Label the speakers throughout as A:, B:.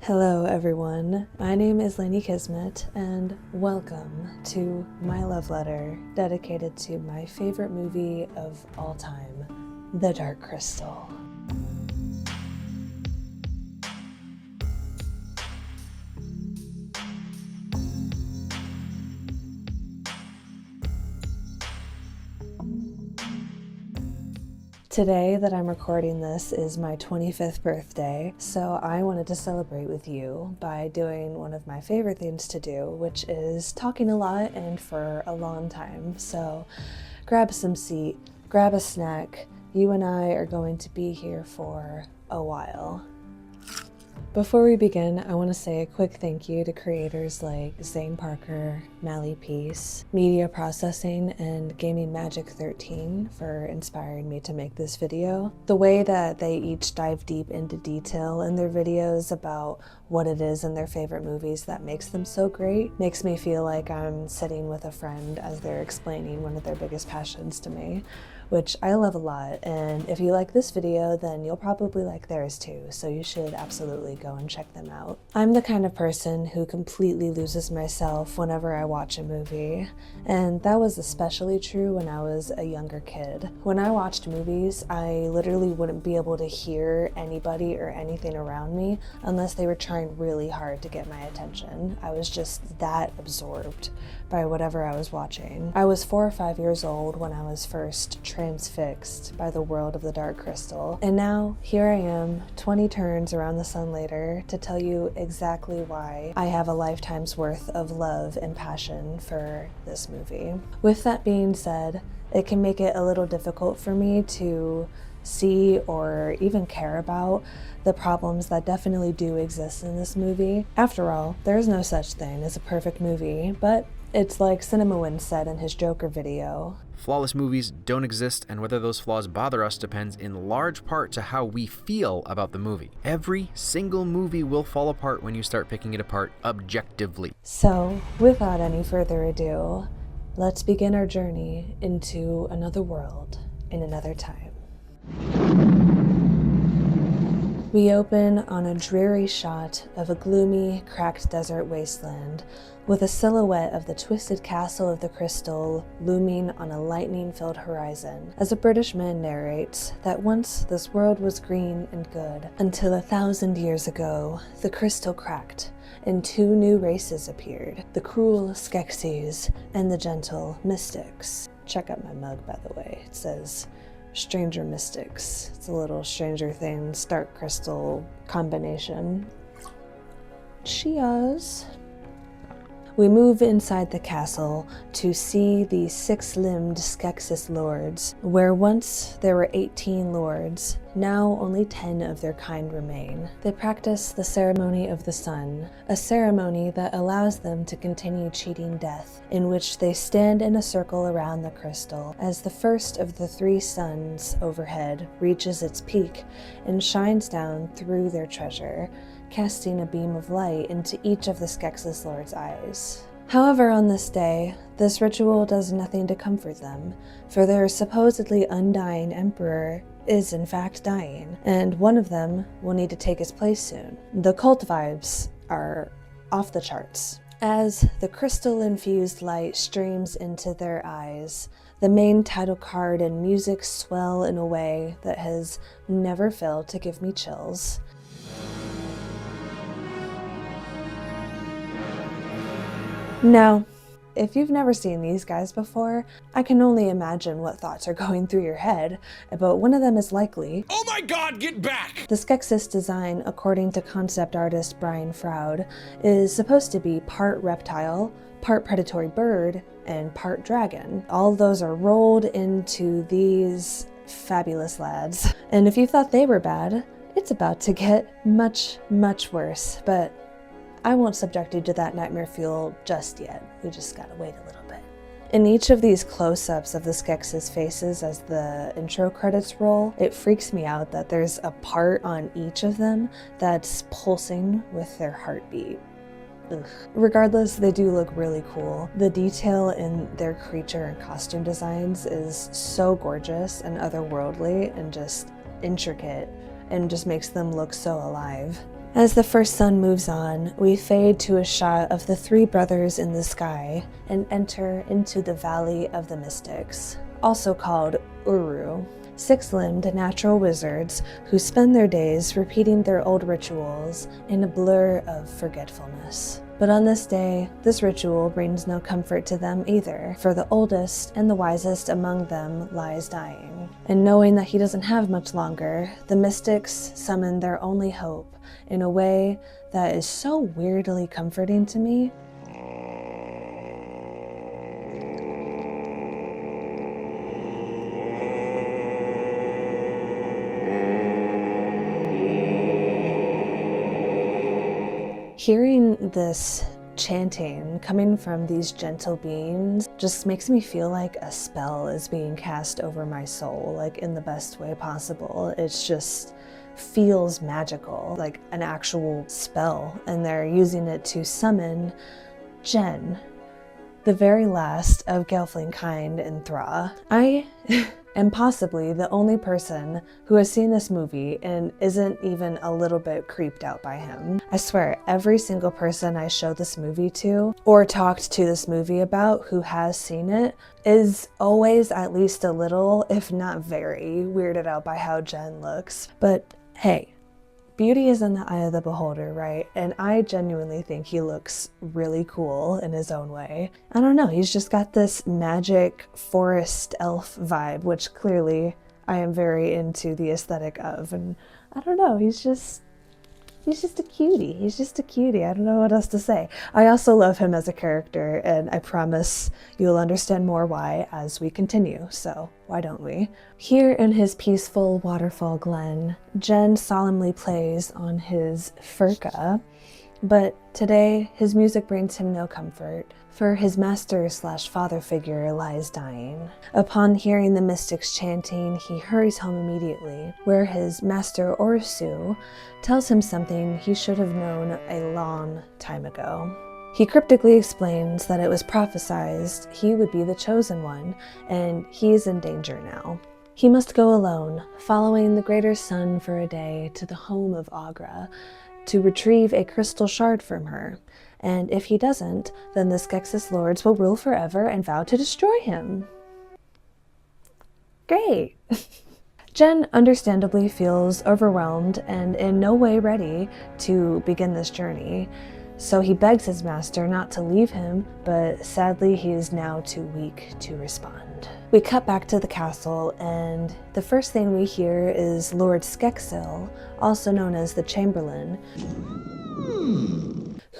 A: Hello everyone, my name is Lainey Kismet and welcome to my love letter dedicated to my favorite movie of all time, The Dark Crystal. Today that I'm recording this is my 25th birthday, so I wanted to celebrate with you by doing one of my favorite things to do, which is talking a lot and for a long time. So grab some seat, grab a snack. You and I are going to be here for a while. Before we begin, I want to say a quick thank you to creators like Zane Parker, Mally Peace, Media Processing, and Gaming Magic 13 for inspiring me to make this video. The way that they each dive deep into detail in their videos about what it is in their favorite movies that makes them so great makes me feel like I'm sitting with a friend as they're explaining one of their biggest passions to me, which I love a lot. And if you like this video, then you'll probably like theirs too, so you should absolutely go and check them out. I'm the kind of person who completely loses myself whenever I watch a movie, and that was especially true when I was a younger kid. When I watched movies, I literally wouldn't be able to hear anybody or anything around me unless they were trying really hard to get my attention. I was just that absorbed by whatever I was watching. I was 4 or 5 years old when I was first transfixed by the world of The Dark Crystal. And now, here I am, 20 turns around the sun later, to tell you exactly why I have a lifetime's worth of love and passion for this movie. With that being said, it can make it a little difficult for me to see or even care about the problems that definitely do exist in this movie. After all, there is no such thing as a perfect movie, but it's like Cinnamon said in his Joker video.
B: Flawless movies don't exist, and whether those flaws bother us depends in large part to how we feel about the movie. Every single movie will fall apart when you start picking it apart objectively.
A: So, without any further ado, let's begin our journey into another world in another time. We open on a dreary shot of a gloomy, cracked desert wasteland, with a silhouette of the twisted castle of the crystal looming on a lightning-filled horizon, as a British man narrates that once this world was green and good, until 1,000 years ago, the crystal cracked, and 2 new races appeared, the cruel Skeksis and the gentle Mystics. Check out my mug, by the way. It says Stranger Mystics. It's a little Stranger Things Dark Crystal combination. Cheers. We move inside the castle to see the 6-limbed Skeksis lords. Where once there were 18 lords, now only 10 of their kind remain. They practice the ceremony of the sun, a ceremony that allows them to continue cheating death, in which they stand in a circle around the crystal as the first of the 3 suns overhead reaches its peak and shines down through their treasure, casting a beam of light into each of the Skeksis lords' eyes. However, on this day, this ritual does nothing to comfort them, for their supposedly undying emperor is in fact dying, and one of them will need to take his place soon. The cult vibes are off the charts. As the crystal-infused light streams into their eyes, the main title card and music swell in a way that has never failed to give me chills. Now, if you've never seen these guys before, I can only imagine what thoughts are going through your head, but one of them is likely,
C: "Oh my God, get back!"
A: The Skeksis design, according to concept artist Brian Froud, is supposed to be part reptile, part predatory bird, and part dragon. All of those are rolled into these fabulous lads. And if you thought they were bad, it's about to get much, much worse, but I won't subject you to that nightmare fuel just yet. We just gotta wait a little bit. In each of these close-ups of the Skeksis faces as the intro credits roll, it freaks me out that there's a part on each of them that's pulsing with their heartbeat. Ugh. Regardless, they do look really cool. The detail in their creature and costume designs is so gorgeous and otherworldly and just intricate, and just makes them look so alive. As the first sun moves on, we fade to a shot of the three brothers in the sky and enter into the Valley of the Mystics, also called Uru, six-limbed natural wizards who spend their days repeating their old rituals in a blur of forgetfulness. But on this day, this ritual brings no comfort to them either, for the oldest and the wisest among them lies dying. And knowing that he doesn't have much longer, the mystics summon their only hope in a way that is so weirdly comforting to me. Hearing this chanting coming from these gentle beings just makes me feel like a spell is being cast over my soul, like in the best way possible. It's just feels magical, like an actual spell, and they're using it to summon Jen, the very last of Gelfling kind in Thra. I am possibly the only person who has seen this movie and isn't even a little bit creeped out by him. I swear, every single person I show this movie to or talked to this movie about who has seen it is always at least a little, if not very, weirded out by how Jen looks. But hey, beauty is in the eye of the beholder, right? And I genuinely think he looks really cool in his own way. I don't know, he's just got this magic forest elf vibe, which clearly I am very into the aesthetic of. And I don't know, he's just a cutie. He's just a cutie. I don't know what else to say. I also love him as a character, and I promise you'll understand more why as we continue, so why don't we? Here in his peaceful waterfall glen, Jen solemnly plays on his furka, but today his music brings him no comfort, for his master/father figure lies dying. Upon hearing the mystics chanting, he hurries home immediately, where his master Orsu tells him something he should have known a long time ago. He cryptically explains that it was prophesized he would be the chosen one, and he is in danger now. He must go alone, following the greater sun for a day to the home of Agra, to retrieve a crystal shard from her. And if he doesn't, then the Skeksis lords will rule forever and vow to destroy him. Great! Jen understandably feels overwhelmed and in no way ready to begin this journey, so he begs his master not to leave him, but sadly he is now too weak to respond. We cut back to the castle, and the first thing we hear is Lord Skeksil, also known as the Chamberlain,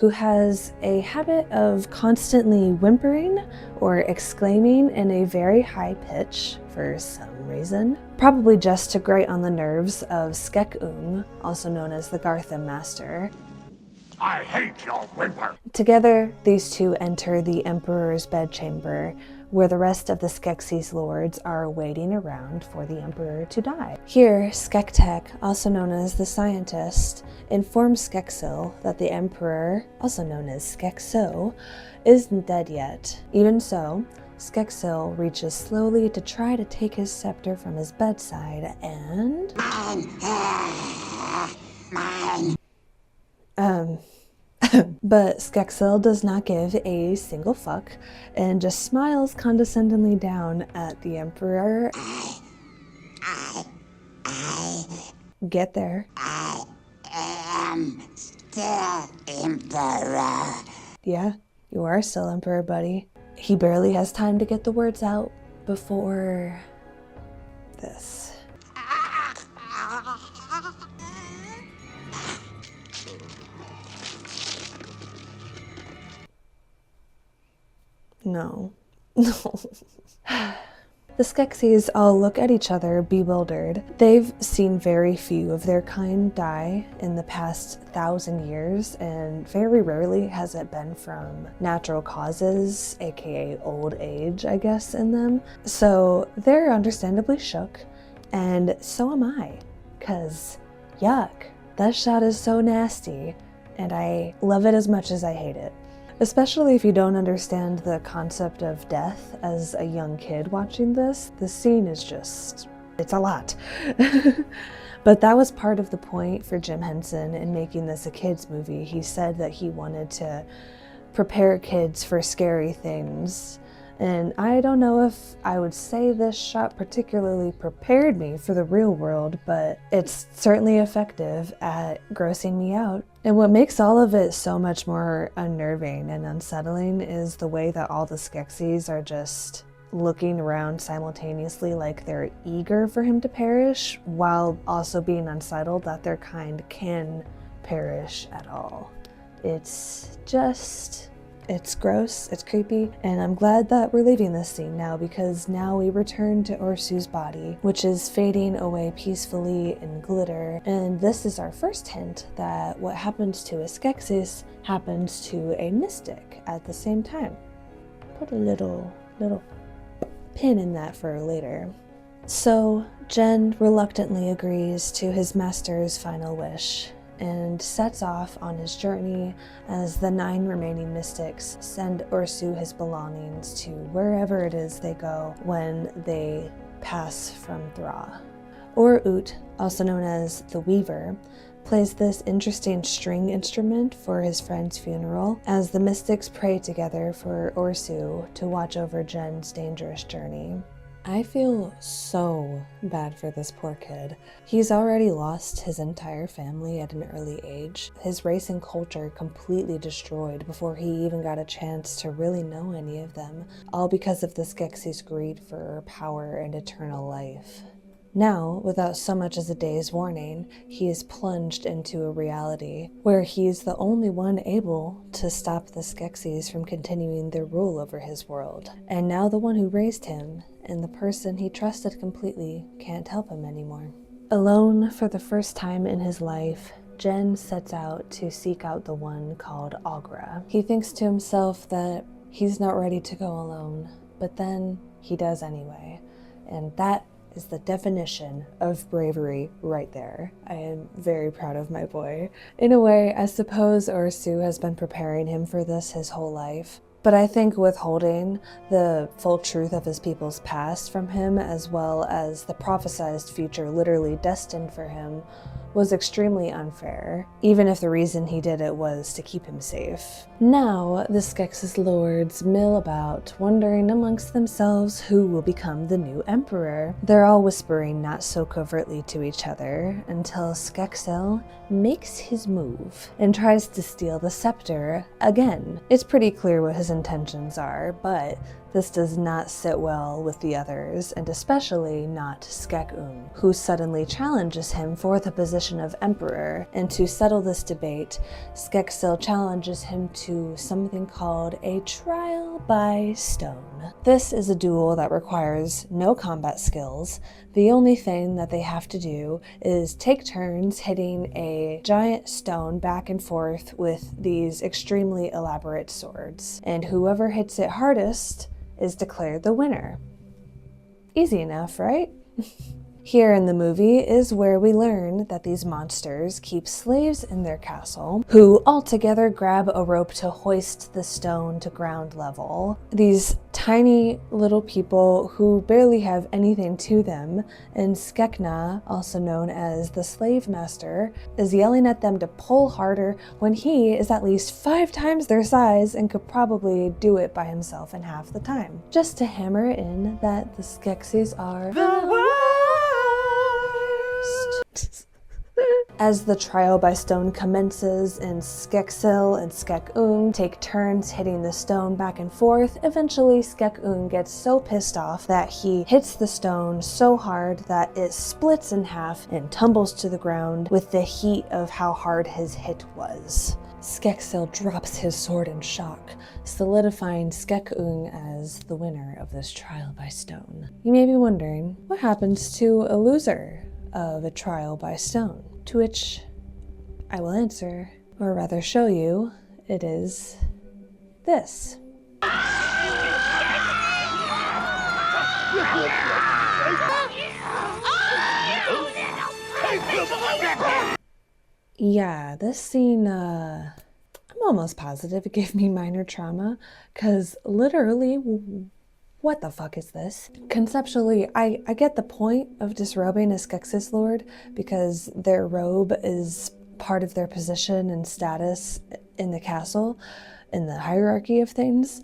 A: who has a habit of constantly whimpering or exclaiming in a very high pitch for some reason, probably just to grate on the nerves of Skek-Ung, also known as the Garthim Master.
C: I hate your whimper!
A: Together, these two enter the Emperor's bedchamber, where the rest of the Skeksis lords are waiting around for the Emperor to die. Here, Skektek, also known as the Scientist, informs Skeksil that the Emperor, also known as Skekso, isn't dead yet. Even so, Skeksil reaches slowly to try to take his scepter from his bedside and... But Skeksil does not give a single fuck and just smiles condescendingly down at the Emperor. Get there.
C: I am still Emperor.
A: Yeah, you are still Emperor, buddy. He barely has time to get the words out before this. No. The Skeksis all look at each other bewildered. They've seen very few of their kind die in the past 1,000 years, and very rarely has it been from natural causes, aka old age, I guess, in them. So they're understandably shook, and so am I, 'cause yuck, that shot is so nasty, and I love it as much as I hate it. Especially if you don't understand the concept of death as a young kid watching this, the scene is just, it's a lot. But that was part of the point for Jim Henson in making this a kids movie. He said that he wanted to prepare kids for scary things. And I don't know if I would say this shot particularly prepared me for the real world, but it's certainly effective at grossing me out. And what makes all of it so much more unnerving and unsettling is the way that all the Skeksis are just looking around simultaneously like they're eager for him to perish, while also being unsettled that their kind can perish at all. It's gross, it's creepy, and I'm glad that we're leaving this scene now, because now we return to Ursu's body, which is fading away peacefully in glitter, and this is our first hint that what happens to a Skeksis happens to a mystic at the same time. Put a little pin in that for later. So Jen reluctantly agrees to his master's final wish and sets off on his journey as the 9 remaining mystics send Ursu his belongings to wherever it is they go when they pass from Thra. Ur-Ut, also known as the Weaver, plays this interesting string instrument for his friend's funeral as the mystics pray together for Ursu to watch over Jen's dangerous journey. I feel so bad for this poor kid. He's already lost his entire family at an early age, his race and culture completely destroyed before he even got a chance to really know any of them, all because of the Skeksis' greed for power and eternal life. Now, without so much as a day's warning, he is plunged into a reality where he's the only one able to stop the Skeksis from continuing their rule over his world. And now the one who raised him and the person he trusted completely can't help him anymore. Alone for the first time in his life, Jen sets out to seek out the one called Aughra. He thinks to himself that he's not ready to go alone, but then he does anyway. And that is the definition of bravery right there. I am very proud of my boy. In a way, I suppose Ursu has been preparing him for this his whole life. But I think withholding the full truth of his people's past from him, as well as the prophesized future literally destined for him, was extremely unfair, even if the reason he did it was to keep him safe. Now, the Skeksis lords mill about, wondering amongst themselves who will become the new emperor. They're all whispering not so covertly to each other, until Skeksil makes his move and tries to steal the scepter again. It's pretty clear what his intentions are, but this does not sit well with the others, and especially not Skek-Ung, who suddenly challenges him for the position of emperor. And to settle this debate, Skeksil challenges him to something called a trial by stone. This is a duel that requires no combat skills. The only thing that they have to do is take turns hitting a giant stone back and forth with these extremely elaborate swords, and whoever hits it hardest is declared the winner. Easy enough, right? Here in the movie is where we learn that these monsters keep slaves in their castle who altogether grab a rope to hoist the stone to ground level. These tiny little people who barely have anything to them, and Skekna, also known as the slave master, is yelling at them to pull harder when he is at least 5 times their size and could probably do it by himself in half the time. Just to hammer in that the Skeksis are the worst. As the trial by stone commences and Skeksil and Skek-Ung take turns hitting the stone back and forth, eventually Skek-Ung gets so pissed off that he hits the stone so hard that it splits in half and tumbles to the ground with the heat of how hard his hit was. Skeksil drops his sword in shock, solidifying Skek-Ung as the winner of this trial by stone. You may be wondering, what happens to a loser of a trial by stone? To which I will answer, or rather show you, it is this. Yeah, this scene, I'm almost positive it gave me minor trauma, because literally What the fuck is this? Conceptually, I get the point of disrobing a Skeksis lord because their robe is part of their position and status in the castle, in the hierarchy of things.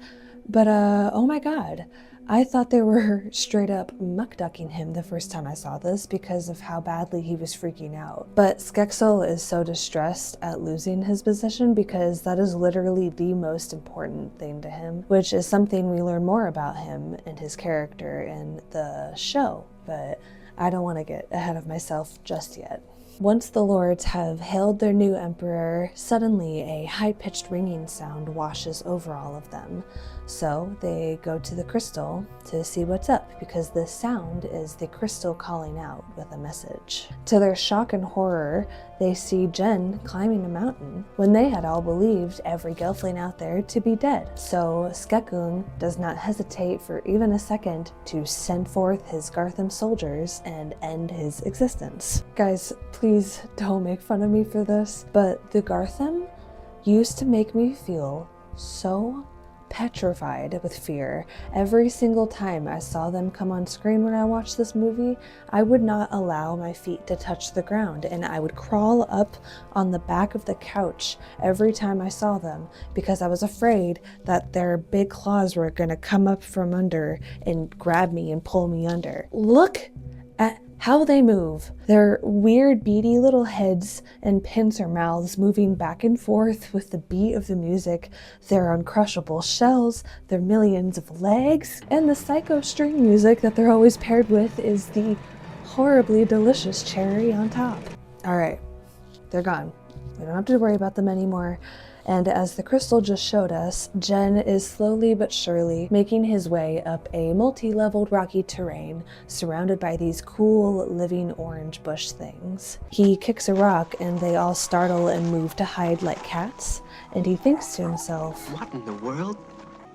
A: But oh my god, I thought they were straight up muck-ducking him the first time I saw this because of how badly he was freaking out. But Skeksil is so distressed at losing his position because that is literally the most important thing to him, which is something we learn more about him and his character in the show. But I don't want to get ahead of myself just yet. Once the lords have hailed their new emperor, suddenly a high-pitched ringing sound washes over all of them. So they go to the crystal to see what's up, because this sound is the crystal calling out with a message. To their shock and horror, they see Jen climbing a mountain when they had all believed every Gelfling out there to be dead. So Skekung does not hesitate for even a second to send forth his Gartham soldiers and end his existence. Guys, please don't make fun of me for this, but the Gartham used to make me feel so petrified with fear. Every single time I saw them come on screen when I watched this movie, I would not allow my feet to touch the ground, and I would crawl up on the back of the couch every time I saw them because I was afraid that their big claws were gonna come up from under and grab me and pull me under. Look at how they move. Their weird beady little heads and pincer mouths moving back and forth with the beat of the music, their uncrushable shells, their millions of legs, and the psycho string music that they're always paired with is the horribly delicious cherry on top. Alright, they're gone. We don't have to worry about them anymore. And as the crystal just showed us, Jen is slowly but surely making his way up a multi-leveled rocky terrain surrounded by these cool living orange bush things. He kicks a rock and they all startle and move to hide like cats, and he thinks to himself,
D: "What in the world?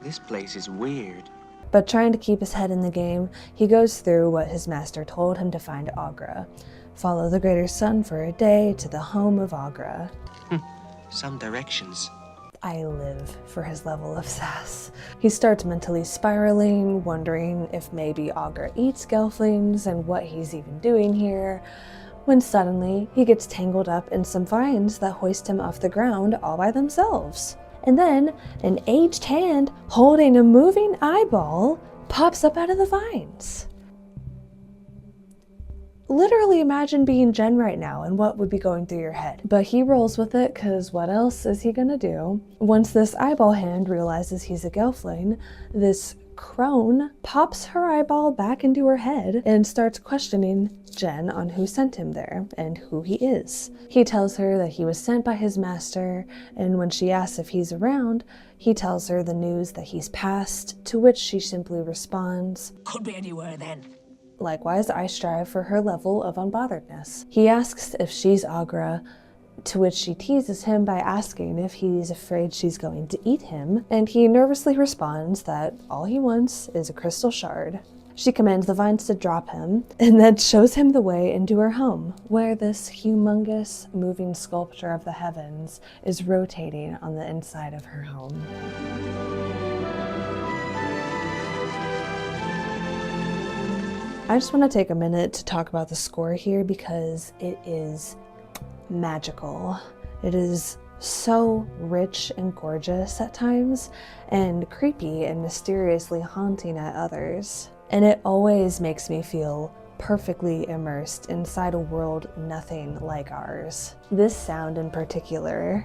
D: This place is weird."
A: But trying to keep his head in the game, he goes through what his master told him to find Aughra. Follow the greater sun for a day to the home of Aughra.
D: Some directions.
A: I live for his level of sass. He starts mentally spiraling, wondering if maybe Aughra eats Gelflings and what he's even doing here, when suddenly he gets tangled up in some vines that hoist him off the ground all by themselves. And then an aged hand holding a moving eyeball pops up out of the vines. Literally imagine being Jen right now and what would be going through your head. But he rolls with it, because what else is he gonna do? Once this eyeball hand realizes he's a Gelfling, this crone pops her eyeball back into her head and starts questioning Jen on who sent him there and who he is. He tells her that he was sent by his master, and when she asks if he's around, he tells her the news that he's passed, to which she simply responds,
E: "Could be anywhere then."
A: Likewise, I strive for her level of unbotheredness. He asks if she's Aughra, to which she teases him by asking if he's afraid she's going to eat him, and he nervously responds that all he wants is a crystal shard. She commands the vines to drop him, and then shows him the way into her home, where this humongous moving sculpture of the heavens is rotating on the inside of her home. I just want to take a minute to talk about the score here because it is magical. It is so rich and gorgeous at times, and creepy and mysteriously haunting at others. And it always makes me feel perfectly immersed inside a world nothing like ours. This sound in particular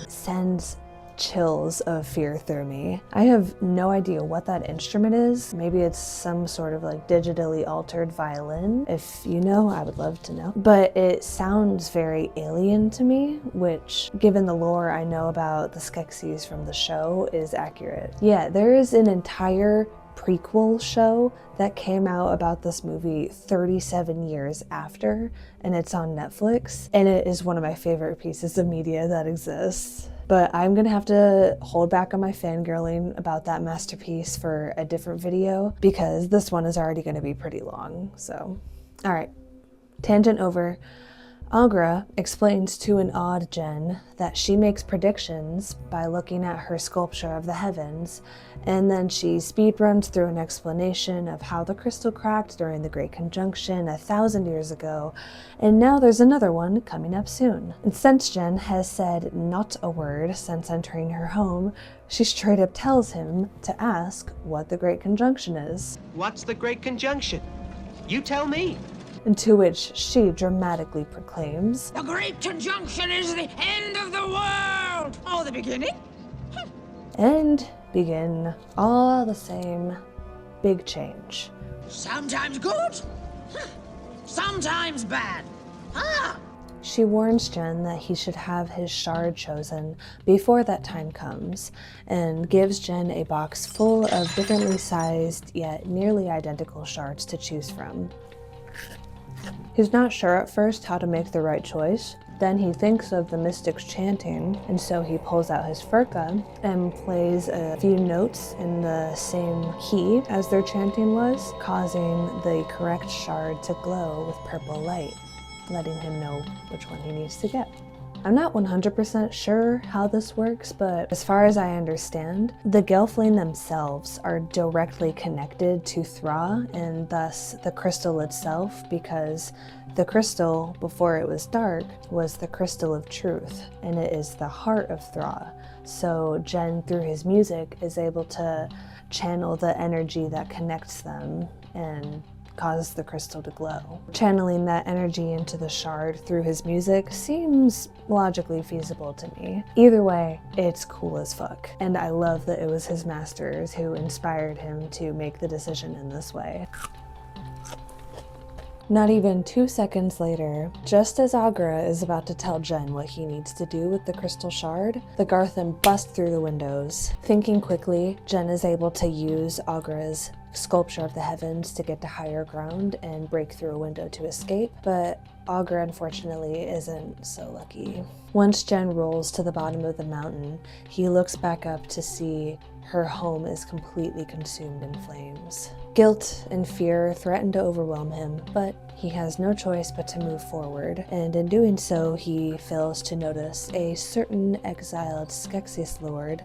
A: sends chills of fear through me. I have no idea what that instrument is. Maybe it's some sort of like digitally altered violin. If you know, I would love to know. But it sounds very alien to me, which, given the lore I know about the Skeksis from the show, is accurate. Yeah, there is an entire prequel show that came out about this movie 37 years after, and it's on Netflix, and it is one of my favorite pieces of media that exists. But I'm gonna have to hold back on my fangirling about that masterpiece for a different video because this one is already gonna be pretty long, so. All right, tangent over. Agra explains to an awed Jen that she makes predictions by looking at her sculpture of the heavens, and then she speedruns through an explanation of how the crystal cracked during the Great Conjunction 1,000 years ago, and now there's another one coming up soon. And since Jen has said not a word since entering her home, she straight up tells him to ask what the Great Conjunction is.
D: What's the Great Conjunction? You tell me.
A: And to which she dramatically proclaims,
E: The Great Conjunction is the end of the world! Oh, the beginning?
A: and begin all the same big change.
E: Sometimes good, sometimes bad. Ah!
A: She warns Jen that he should have his shard chosen before that time comes, and gives Jen a box full of differently sized yet nearly identical shards to choose from. He's not sure at first how to make the right choice. Then he thinks of the mystics chanting, and so he pulls out his furka and plays a few notes in the same key as their chanting was, causing the correct shard to glow with purple light, letting him know which one he needs to get. I'm not 100% sure how this works, but as far as I understand, the Gelfling themselves are directly connected to Thra and thus the crystal itself, because the crystal, before it was dark, was the crystal of truth, and it is the heart of Thra. So Jen, through his music, is able to channel the energy that connects them and cause the crystal to glow. Channeling that energy into the shard through his music seems logically feasible to me. Either way, it's cool as fuck, and I love that it was his masters who inspired him to make the decision in this way. Not even 2 seconds later, just as Agra is about to tell Jen what he needs to do with the crystal shard, the Garthan bust through the windows. Thinking quickly, Jen is able to use Agra's sculpture of the heavens to get to higher ground and break through a window to escape, but Agra unfortunately isn't so lucky. Once Jen rolls to the bottom of the mountain, he looks back up to see her home is completely consumed in flames. Guilt and fear threaten to overwhelm him, but he has no choice but to move forward, and in doing so, he fails to notice a certain exiled Skeksis lord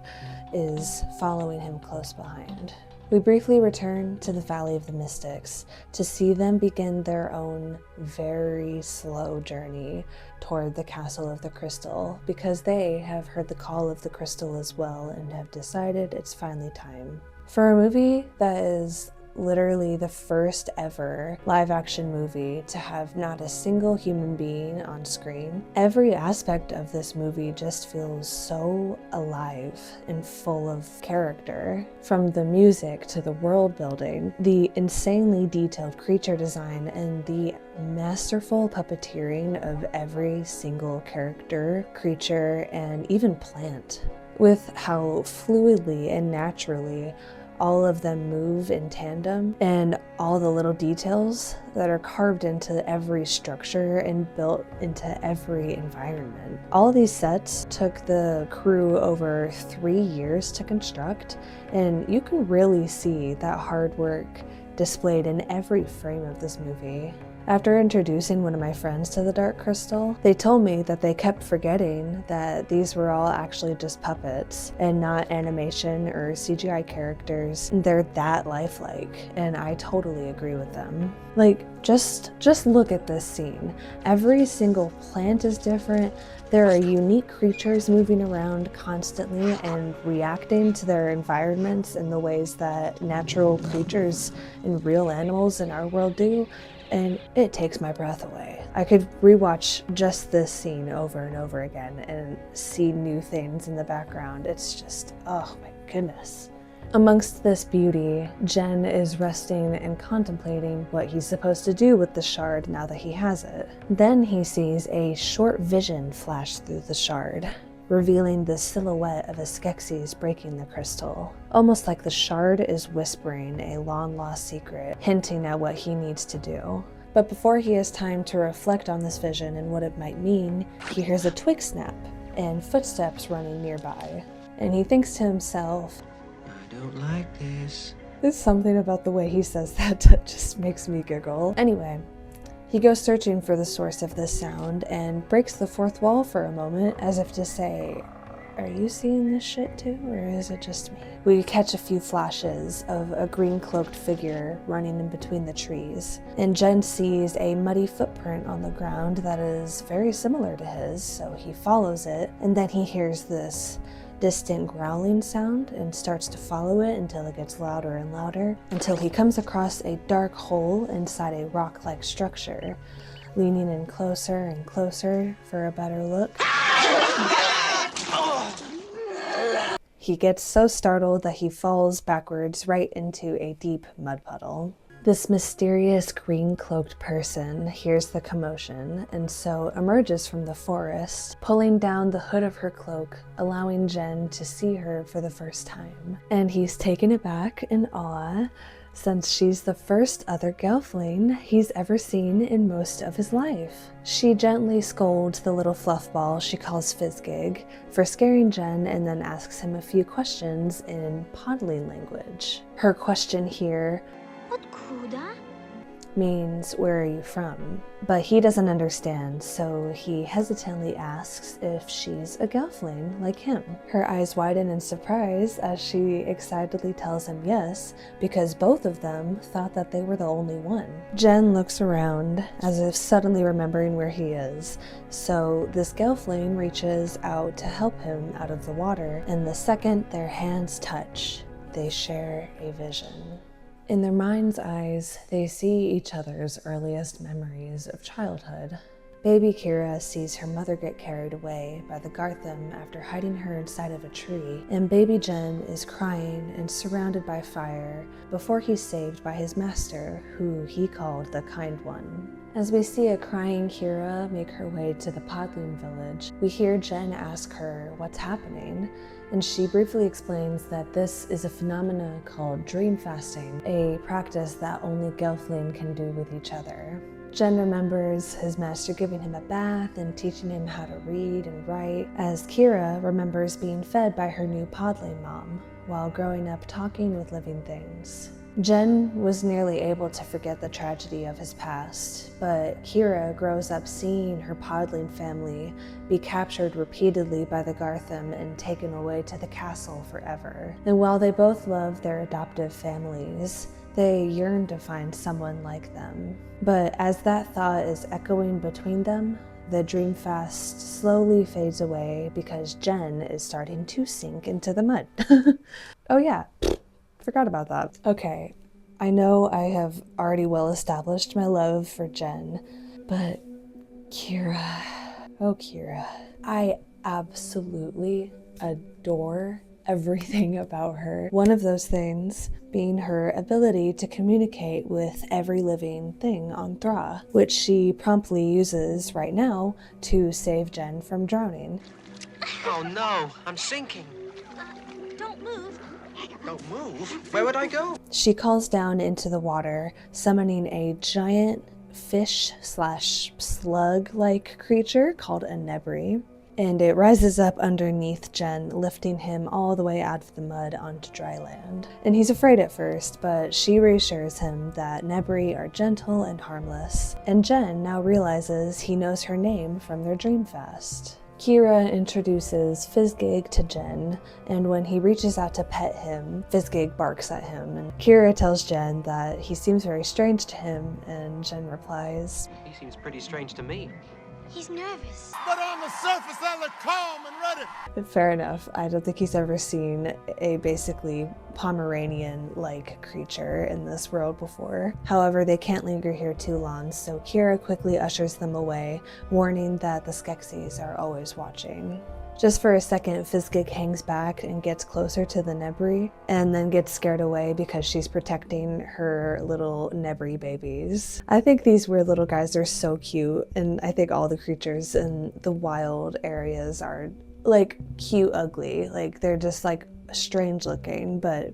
A: is following him close behind. We briefly return to the Valley of the Mystics to see them begin their own very slow journey toward the Castle of the Crystal, because they have heard the call of the crystal as well and have decided it's finally time. For a movie that is literally the first ever live-action movie to have not a single human being on screen, every aspect of this movie just feels so alive and full of character. From the music to the world building, the insanely detailed creature design, and the masterful puppeteering of every single character, creature, and even plant, with how fluidly and naturally all of them move in tandem, and all the little details that are carved into every structure and built into every environment. All these sets took the crew over 3 years to construct, and you can really see that hard work displayed in every frame of this movie. After introducing one of my friends to the Dark Crystal, they told me that they kept forgetting that these were all actually just puppets and not animation or CGI characters. They're that lifelike, and I totally agree with them. Like, just look at this scene. Every single plant is different. There are unique creatures moving around constantly and reacting to their environments in the ways that natural creatures and real animals in our world do. And it takes my breath away. I could rewatch just this scene over and over again and see new things in the background. It's just, oh my goodness. Amongst this beauty, Jen is resting and contemplating what he's supposed to do with the shard now that he has it. Then he sees a short vision flash through the shard, revealing the silhouette of a Skeksis breaking the crystal. Almost like the shard is whispering a long-lost secret, hinting at what he needs to do. But before he has time to reflect on this vision and what it might mean, he hears a twig snap and footsteps running nearby. And he thinks to himself,
D: I don't like this.
A: there's something about the way he says that that just makes me giggle. Anyway, He goes searching for the source of this sound and breaks the fourth wall for a moment as if to say, are you seeing this shit too, or is it just me? We catch a few flashes of a green-cloaked figure running in between the trees, and Jen sees a muddy footprint on the ground that is very similar to his, so he follows it, and then he hears this distant growling sound and starts to follow it until it gets louder and louder, until he comes across a dark hole inside a rock-like structure, leaning in closer and closer for a better look. He gets so startled that he falls backwards right into a deep mud puddle. This mysterious green-cloaked person hears the commotion and so emerges from the forest, pulling down the hood of her cloak, allowing Jen to see her for the first time. And he's taken aback in awe, since she's the first other Gelfling he's ever seen in most of his life. She gently scolds the little fluff ball she calls Fizzgig for scaring Jen and then asks him a few questions in Podling language. Her question here,
F: What Kuda?
A: means, where are you from? But he doesn't understand, so he hesitantly asks if she's a Gelfling like him. Her eyes widen in surprise as she excitedly tells him yes, because both of them thought that they were the only one. Jen looks around as if suddenly remembering where he is, so this Gelfling reaches out to help him out of the water, and the second their hands touch, they share a vision. In their mind's eyes, they see each other's earliest memories of childhood. Baby Kira sees her mother get carried away by the Garthim after hiding her inside of a tree, and baby Jen is crying and surrounded by fire before he's saved by his master, who he called the Kind One. As we see a crying Kira make her way to the Podling village, we hear Jen ask her what's happening, and she briefly explains that this is a phenomenon called dream fasting, a practice that only Gelfling can do with each other. Jen remembers his master giving him a bath and teaching him how to read and write, as Kira remembers being fed by her new Podling mom while growing up talking with living things. Jen was nearly able to forget the tragedy of his past, but Kira grows up seeing her Podling family be captured repeatedly by the Garthim and taken away to the castle forever. And while they both love their adoptive families, they yearn to find someone like them. But as that thought is echoing between them, the dream fast slowly fades away because Jen is starting to sink into the mud. Oh yeah. Forgot about that. Okay, I know I have already well established my love for Jen, but Kira, oh Kira, I absolutely adore everything about her. One of those things being her ability to communicate with every living thing on Thra, which she promptly uses right now to save Jen from drowning.
D: Oh no, I'm sinking.
F: Don't move.
D: Don't move? Where would I go?
A: She calls down into the water, summoning a giant fish/slug-like creature called a Nebri, and it rises up underneath Jen, lifting him all the way out of the mud onto dry land. And he's afraid at first, but she reassures him that Nebri are gentle and harmless, and Jen now realizes he knows her name from their dream fast. Kira introduces Fizzgig to Jen, and when he reaches out to pet him, Fizzgig barks at him, and Kira tells Jen that he seems very strange to him, and Jen replies,
D: He seems pretty strange to me.
F: He's nervous.
G: But on the surface, I look calm and ready.
A: fair enough. I don't think he's ever seen a basically Pomeranian-like creature in this world before. However, they can't linger here too long, so Kira quickly ushers them away, warning that the Skeksis are always watching. Just for a second, Fizzgig hangs back and gets closer to the Nebri, and then gets scared away because she's protecting her little Nebri babies. I think these weird little guys are so cute, and I think all the creatures in the wild areas are like cute ugly. Like they're just like strange looking, but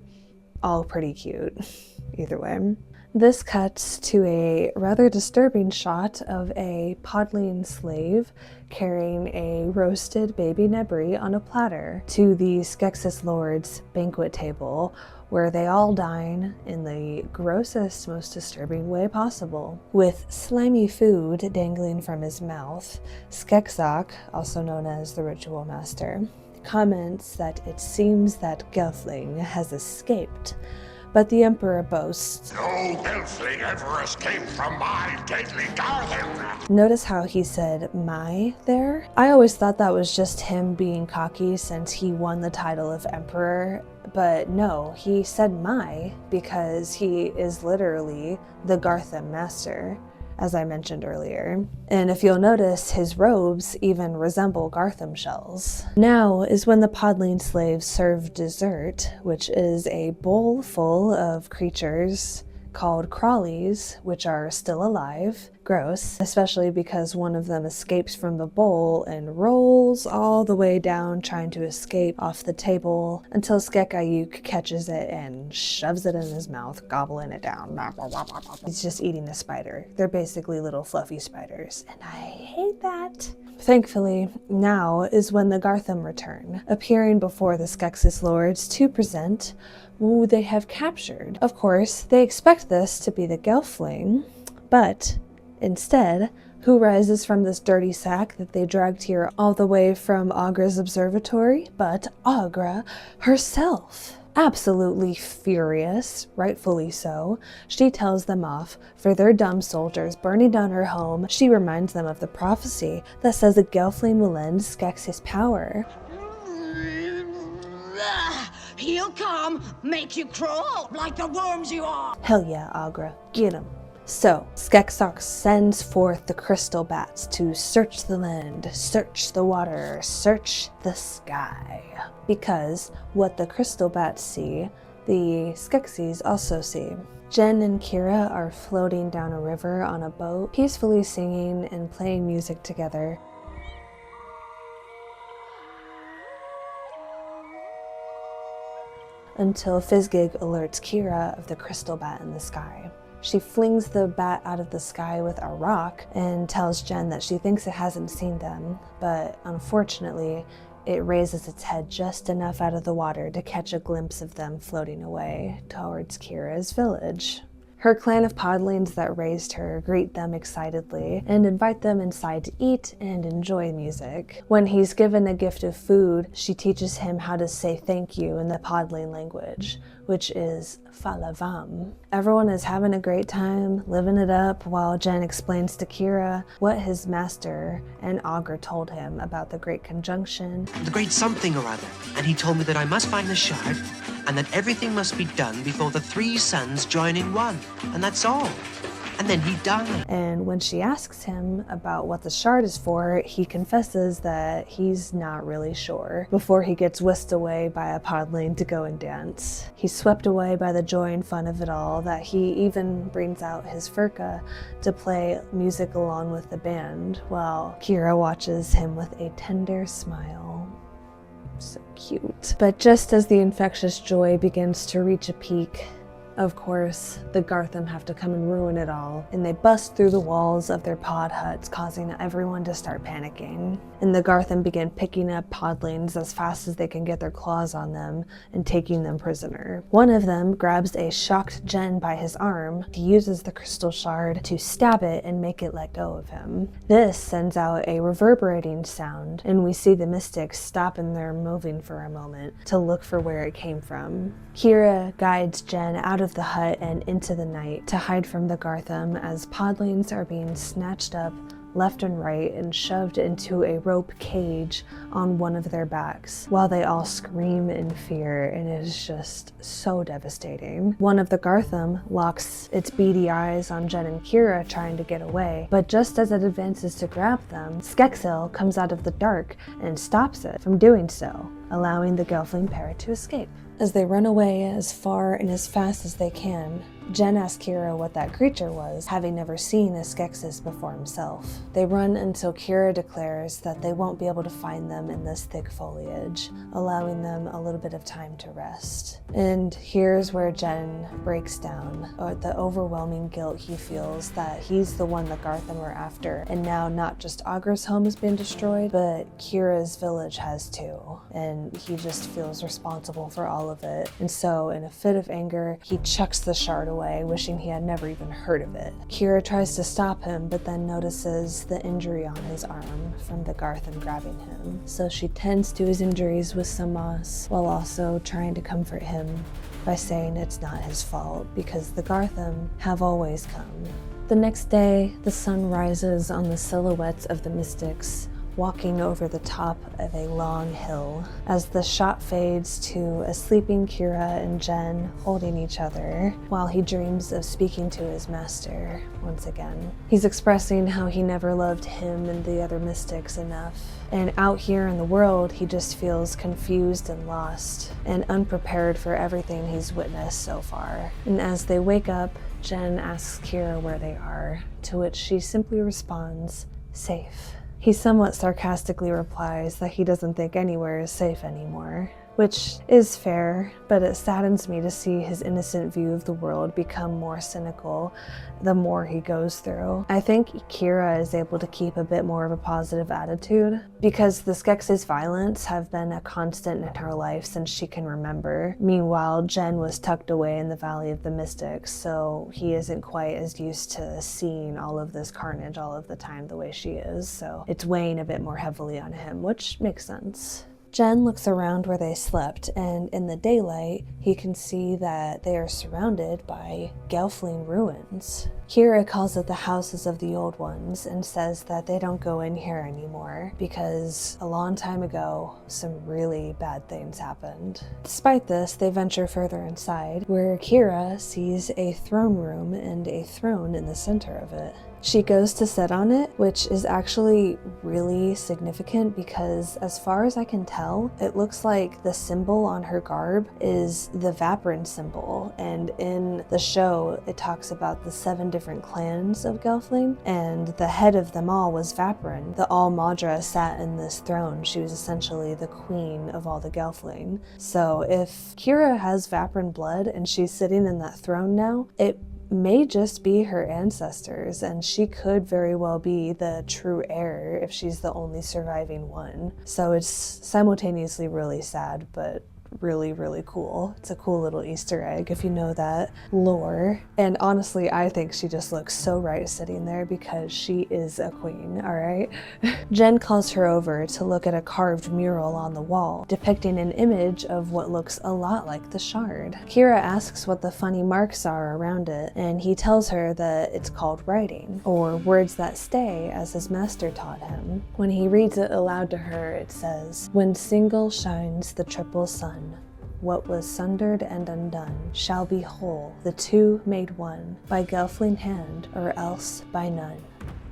A: all pretty cute either way. This cuts to a rather disturbing shot of a podling slave carrying a roasted baby Nebri on a platter to the Skeksis Lord's banquet table, where they all dine in the grossest, most disturbing way possible. With slimy food dangling from his mouth, Skekzak, also known as the Ritual Master, comments that it seems that Gelfling has escaped, but the Emperor boasts,
C: No Gelfling ever escaped from my deadly garden.
A: Notice how he said "my" there? I always thought that was just him being cocky since he won the title of Emperor, but no, he said "my" because he is literally the Gartham Master, as I mentioned earlier. And if you'll notice, his robes even resemble Gartham shells. Now is when the podling slaves serve dessert, which is a bowl full of creatures called crawlies, which are still alive. Gross, especially because one of them escapes from the bowl and rolls all the way down trying to escape off the table until Skekayuk catches it and shoves it in his mouth, gobbling it down. He's just eating a spider. They're basically little fluffy spiders, and I hate that. Thankfully, now is when the Gartham return, appearing before the Skeksis Lords to present who they have captured. Of course, they expect this to be the Gelfling, but instead, who rises from this dirty sack that they dragged here all the way from Agra's observatory? But Agra herself. Absolutely furious, rightfully so, she tells them off for their dumb soldiers burning down her home. She reminds them of the prophecy that says the Gelfling will end Skeksis' power.
E: He'll come, make you crawl like the worms you are.
A: Hell yeah, Agra, get him. So, Skeksis sends forth the crystal bats to search the land, search the water, search the sky. Because what the crystal bats see, the Skeksis also see. Jen and Kira are floating down a river on a boat, peacefully singing and playing music together. Until Fizzgig alerts Kira of the crystal bat in the sky. She flings the bat out of the sky with a rock and tells Jen that she thinks it hasn't seen them, but unfortunately, it raises its head just enough out of the water to catch a glimpse of them floating away towards Kira's village. Her clan of podlings that raised her greet them excitedly and invite them inside to eat and enjoy music. When he's given a gift of food, she teaches him how to say thank you in the podling language, which is Falavam. Everyone is having a great time, living it up, while Jen explains to Kira what his master and Agra told him about the Great Conjunction.
D: The great something or other. And he told me that I must find the shard, and that everything must be done before the three suns join in one. And that's all. And then he died.
A: And when she asks him about what the shard is for, he confesses that he's not really sure before he gets whisked away by a podling to go and dance. He's swept away by the joy and fun of it all, that he even brings out his furka to play music along with the band, while Kira watches him with a tender smile. So cute. But just as the infectious joy begins to reach a peak, of course, the Gartham have to come and ruin it all, and they bust through the walls of their pod huts, causing everyone to start panicking. And the Gartham begin picking up podlings as fast as they can get their claws on them and taking them prisoner. One of them grabs a shocked Jen by his arm. He uses the crystal shard to stab it and make it let go of him. This sends out a reverberating sound, and we see the mystics stop in their moving for a moment to look for where it came from. Kira guides Jen out of the hut and into the night to hide from the Gartham as podlings are being snatched up left and right and shoved into a rope cage on one of their backs, while they all scream in fear, and it is just so devastating. One of the Gartham locks its beady eyes on Jen and Kira trying to get away, but just as it advances to grab them, Skeksil comes out of the dark and stops it from doing so. allowing the Gelfling pair to escape. As they run away as far and as fast as they can, Jen asks Kira what that creature was, having never seen a Skeksis before himself. They run until Kira declares that they won't be able to find them in this thick foliage, allowing them a little bit of time to rest. And here's where Jen breaks down, or the overwhelming guilt he feels that he's the one the Garthen were after, and now not just Agra's home has been destroyed, but Kira's village has too, and he just feels responsible for all of it. And so, in a fit of anger, he chucks the shard away, wishing he had never even heard of it. Kira tries to stop him, but then notices the injury on his arm from the Garthen grabbing him. So she tends to his injuries with some moss, while also trying to comfort him by saying it's not his fault, because the Garthen have always come. The next day, the sun rises on the silhouettes of the mystics, walking over the top of a long hill. As the shot fades to a sleeping Kira and Jen holding each other, while he dreams of speaking to his master once again. He's expressing how he never loved him and the other mystics enough. And out here in the world, he just feels confused and lost, and unprepared for everything he's witnessed so far. And as they wake up, Jen asks Kira where they are, to which she simply responds, "Safe." He somewhat sarcastically replies that he doesn't think anywhere is safe anymore, which is fair, but it saddens me to see his innocent view of the world become more cynical the more he goes through. I think Kira is able to keep a bit more of a positive attitude, because the Skeksis' violence have been a constant in her life since she can remember. Meanwhile, Jen was tucked away in the Valley of the Mystics, so he isn't quite as used to seeing all of this carnage all of the time the way she is, so it's weighing a bit more heavily on him, which makes sense. Jen looks around where they slept, and in the daylight, he can see that they are surrounded by Gelfling ruins. Kira calls it the houses of the old ones and says that they don't go in here anymore because a long time ago, some really bad things happened. Despite this, they venture further inside, where Kira sees a throne room and a throne in the center of it. She goes to sit on it, which is actually really significant because as far as I can tell, it looks like the symbol on her garb is the Vaprin symbol, and in the show it talks about the 7 different clans of Gelfling, and the head of them all was Vaprin. The All-Maudra sat in this throne. She was essentially the queen of all the Gelfling. So if Kira has Vaprin blood and she's sitting in that throne now, it may just be her ancestors, and she could very well be the true heir if she's the only surviving one. So it's simultaneously really sad, but really, really cool. It's a cool little Easter egg if you know that lore. And honestly, I think she just looks so right sitting there because she is a queen, all right? Jen calls her over to look at a carved mural on the wall, depicting an image of what looks a lot like the shard. Kira asks what the funny marks are around it, and he tells her that it's called writing, or words that stay, as his master taught him. When he reads it aloud to her, it says, "When single shines the triple sun, what was sundered and undone shall be whole, the two made one, by Gelfling hand or else by none."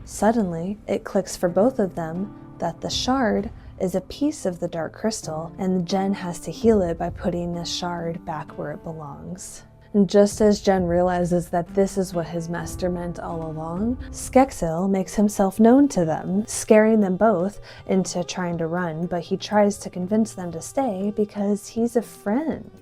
A: Suddenly, it clicks for both of them that the shard is a piece of the dark crystal, and Jen has to heal it by putting the shard back where it belongs. And just as Jen realizes that this is what his master meant all along, Skeksil makes himself known to them, scaring them both into trying to run, but he tries to convince them to stay because he's a friend.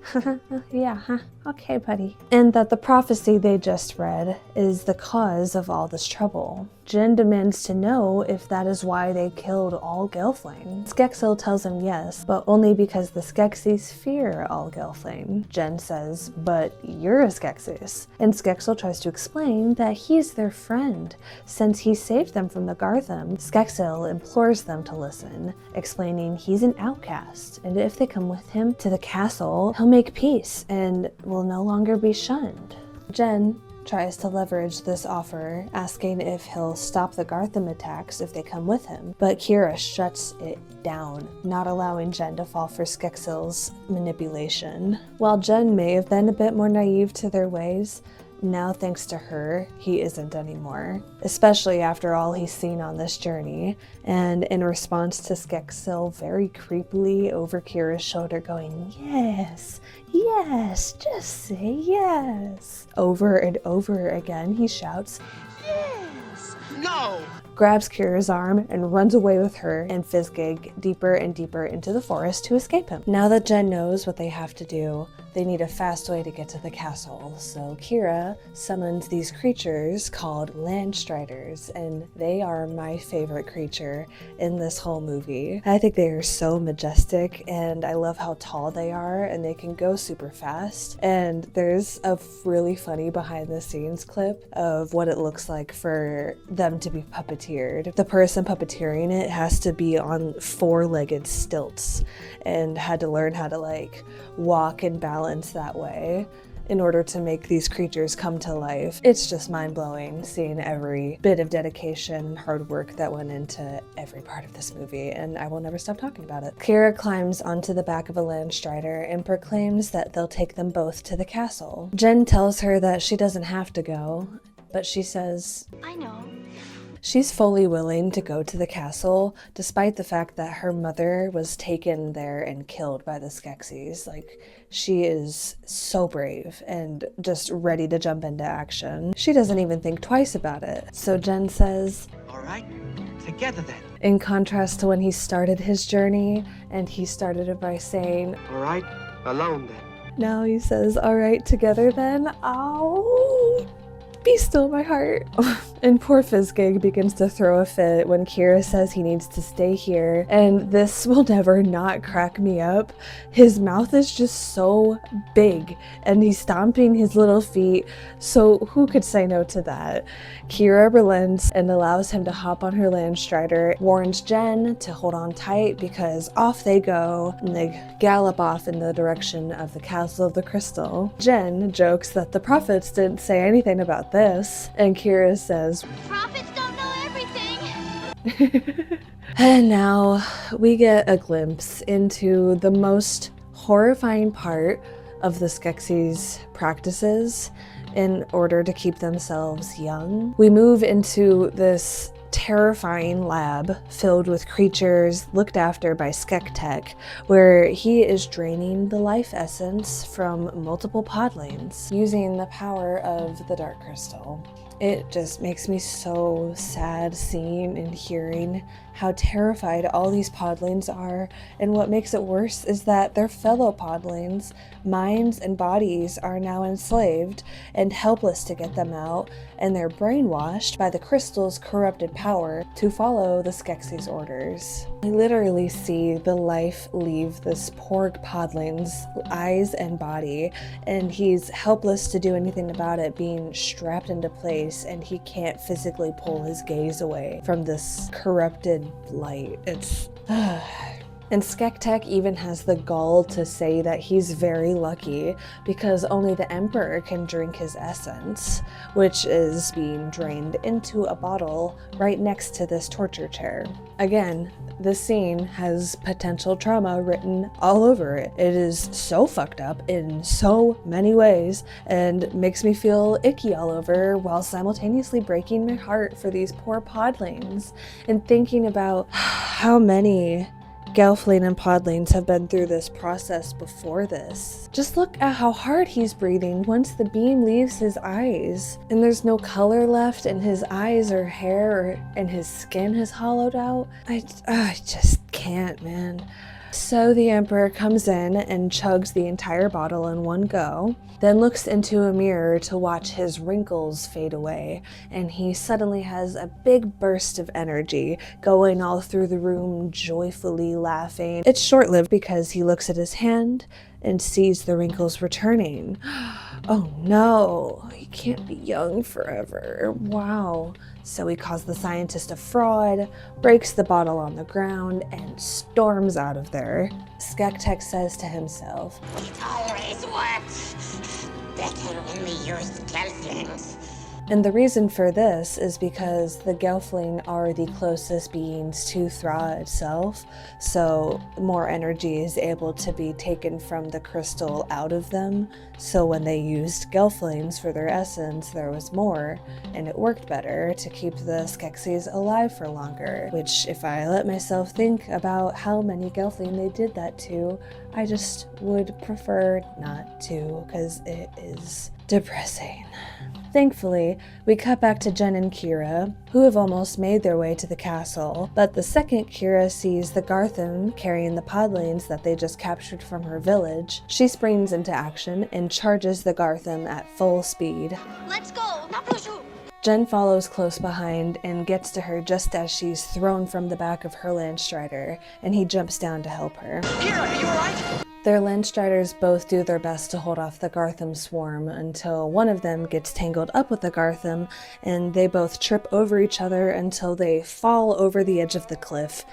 A: Yeah, okay, buddy. And that the prophecy they just read is the cause of all this trouble. Jen demands to know if that is why they killed all Gelfling. Skeksil tells him yes, but only because the Skeksis fear all Gelfling. Jen says, "But you're a Skeksis." And Skeksil tries to explain that he's their friend, since he saved them from the Gartham. Skeksil implores them to listen, explaining he's an outcast, and if they come with him to the castle, he'll make peace and will no longer be shunned. Jen tries to leverage this offer, asking if he'll stop the Gartham attacks if they come with him, but Kira shuts it down, not allowing Jen to fall for Skeksil's manipulation. While Jen may have been a bit more naive to their ways, now thanks to her, he isn't anymore, especially after all he's seen on this journey. And in response to Skeksil very creepily over Kira's shoulder going, yes, yes, just say yes. Over and over again he shouts, yes.
D: No!
A: Grabs Kira's arm and runs away with her and Fizzgig deeper and deeper into the forest to escape him. Now that Jen knows what they have to do, they need a fast way to get to the castle, so Kira summons these creatures called Landstriders, and they are my favorite creature in this whole movie. I think they are so majestic, and I love how tall they are, and they can go super fast. And there's a really funny behind the scenes clip of what it looks like for them to be puppeteered. The person puppeteering it has to be on four-legged stilts and had to learn how to like walk and balance that way in order to make these creatures come to life. It's just mind-blowing seeing every bit of dedication and hard work that went into every part of this movie, and I will never stop talking about it. Kira climbs onto the back of a Landstrider and proclaims that they'll take them both to the castle. Jen tells her that she doesn't have to go, but she says,
F: I know.
A: she's fully willing to go to the castle, despite the fact that her mother was taken there and killed by the Skeksis. Like, she is so brave and just ready to jump into action. She doesn't even think twice about it. So Jen says,
D: All right, together then.
A: in contrast to when he started his journey, and he started it by saying,
D: All right, alone then.
A: now he says, all right, together then. Ow! Be still, my heart. And poor Fizzgig begins to throw a fit when Kira says he needs to stay here, and this will never not crack me up. His mouth is just so big, and he's stomping his little feet, so who could say no to that? Kira relents and allows him to hop on her Landstrider, warns Jen to hold on tight because off they go, and they gallop off in the direction of the Castle of the Crystal. Jen jokes that the prophets didn't say anything about this, and Kira says,
F: Prophets don't know everything.
A: and now we get a glimpse into the most horrifying part of the Skeksis' practices in order to keep themselves young. We move into this terrifying lab filled with creatures looked after by Skektek, where he is draining the life essence from multiple podlings using the power of the Dark Crystal. It just makes me so sad seeing and hearing how terrified all these podlings are, and what makes it worse is that their fellow podlings' minds and bodies are now enslaved and helpless to get them out, and they're brainwashed by the crystal's corrupted power to follow the Skeksis' orders. I literally see the life leave this poor podling's eyes and body, and he's helpless to do anything about it, being strapped into place, and he can't physically pull his gaze away from this corrupted light. It's and Skektek even has the gall to say that he's very lucky because only the Emperor can drink his essence, which is being drained into a bottle right next to this torture chair. Again, this scene has potential trauma written all over it. It is so fucked up in so many ways and makes me feel icky all over, while simultaneously breaking my heart for these poor podlings and thinking about how many Gelfling and podlings have been through this process before this. Just look at how hard he's breathing once the beam leaves his eyes, and there's no color left in his eyes or hair, and his skin has hollowed out. I just can't, man. So the Emperor comes in and chugs the entire bottle in one go, then looks into a mirror to watch his wrinkles fade away, and he suddenly has a big burst of energy going all through the room, joyfully laughing. It's short-lived because he looks at his hand and sees the wrinkles returning. Oh no, he can't be young forever. Wow. So he calls the scientist a fraud, breaks the bottle on the ground, and storms out of there. Skektek says to himself,
C: It always works. Better when we use Gelflings.
A: And the reason for this is because the Gelfling are the closest beings to Thra itself, so more energy is able to be taken from the crystal out of them. So when they used Gelflings for their essence, there was more, and it worked better to keep the Skeksis alive for longer, which if I let myself think about how many Gelfling they did that to, I just would prefer not to, because it is depressing. Thankfully, we cut back to Jen and Kira, who have almost made their way to the castle, but the second Kira sees the Garthim carrying the podlings that they just captured from her village, she springs into action and charges the Garthim at full speed.
F: Let's go. Now pursue.
A: Jen follows close behind and gets to her just as she's thrown from the back of her Landstrider, and he jumps down to help her.
D: Kira, are you alright?
A: Their Landstriders both do their best to hold off the Garthim swarm until one of them gets tangled up with the Garthim, and they both trip over each other until they fall over the edge of the cliff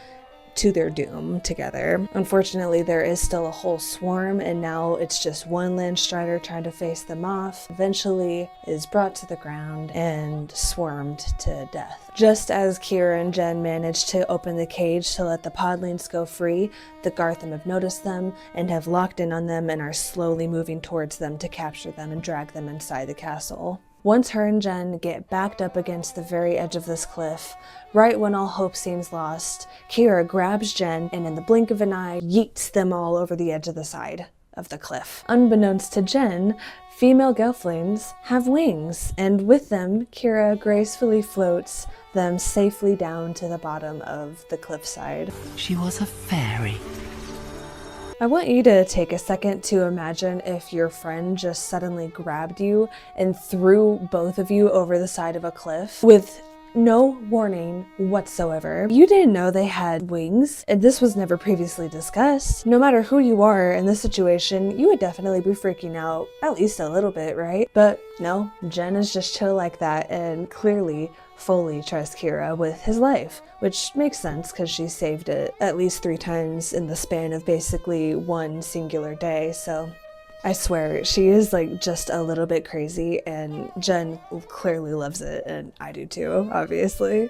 A: to their doom together. Unfortunately, there is still a whole swarm, and now it's just one Landstrider trying to face them off. Eventually is brought to the ground and swarmed to death. Just as Kira and Jen manage to open the cage to let the podlings go free, the Garthim have noticed them and have locked in on them and are slowly moving towards them to capture them and drag them inside the castle. Once her and Jen get backed up against the very edge of this cliff, right when all hope seems lost, Kira grabs Jen and in the blink of an eye yeets them all over the edge of the side of the cliff. Unbeknownst to Jen, female Gelflings have wings, and with them, Kira gracefully floats them safely down to the bottom of the cliffside.
D: She was a fairy.
A: I want you to take a second to imagine if your friend just suddenly grabbed you and threw both of you over the side of a cliff with no warning whatsoever. You didn't know they had wings, and this was never previously discussed. No matter who you are in this situation, you would definitely be freaking out at least a little bit, right? But no, Jen is just chill like that and clearly fully trusts Kira with his life, which makes sense because she saved it at least 3 times in the span of basically one singular day, so I swear, she is like just a little bit crazy, and Jen clearly loves it, and I do too, obviously.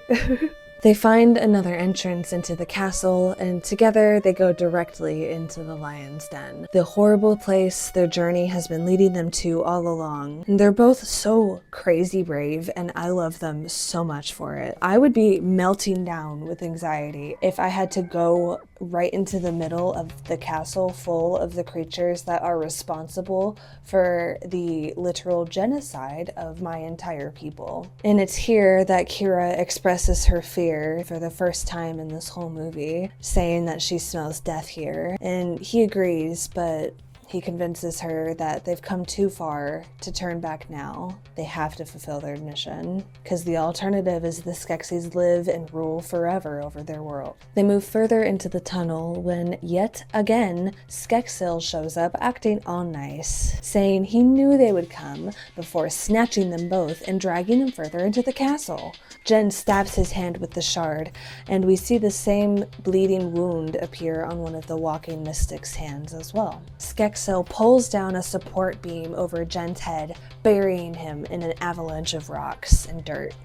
A: They find another entrance into the castle, and together they go directly into the Lion's Den, the horrible place their journey has been leading them to all along. And they're both so crazy brave, and I love them so much for it. I would be melting down with anxiety if I had to go right into the middle of the castle full of the creatures that are responsible for the literal genocide of my entire people. And it's here that Kira expresses her fear for the first time in this whole movie, saying that she smells death here. And he agrees, but he convinces her that they've come too far to turn back now. They have to fulfill their mission, because the alternative is the Skeksis live and rule forever over their world. They move further into the tunnel when, yet again, Skeksil shows up acting all nice, saying he knew they would come before snatching them both and dragging them further into the castle. Jen stabs his hand with the shard, and we see the same bleeding wound appear on one of the walking mystics' hands as well. Skeksil pulls down a support beam over Jen's head, burying him in an avalanche of rocks and dirt.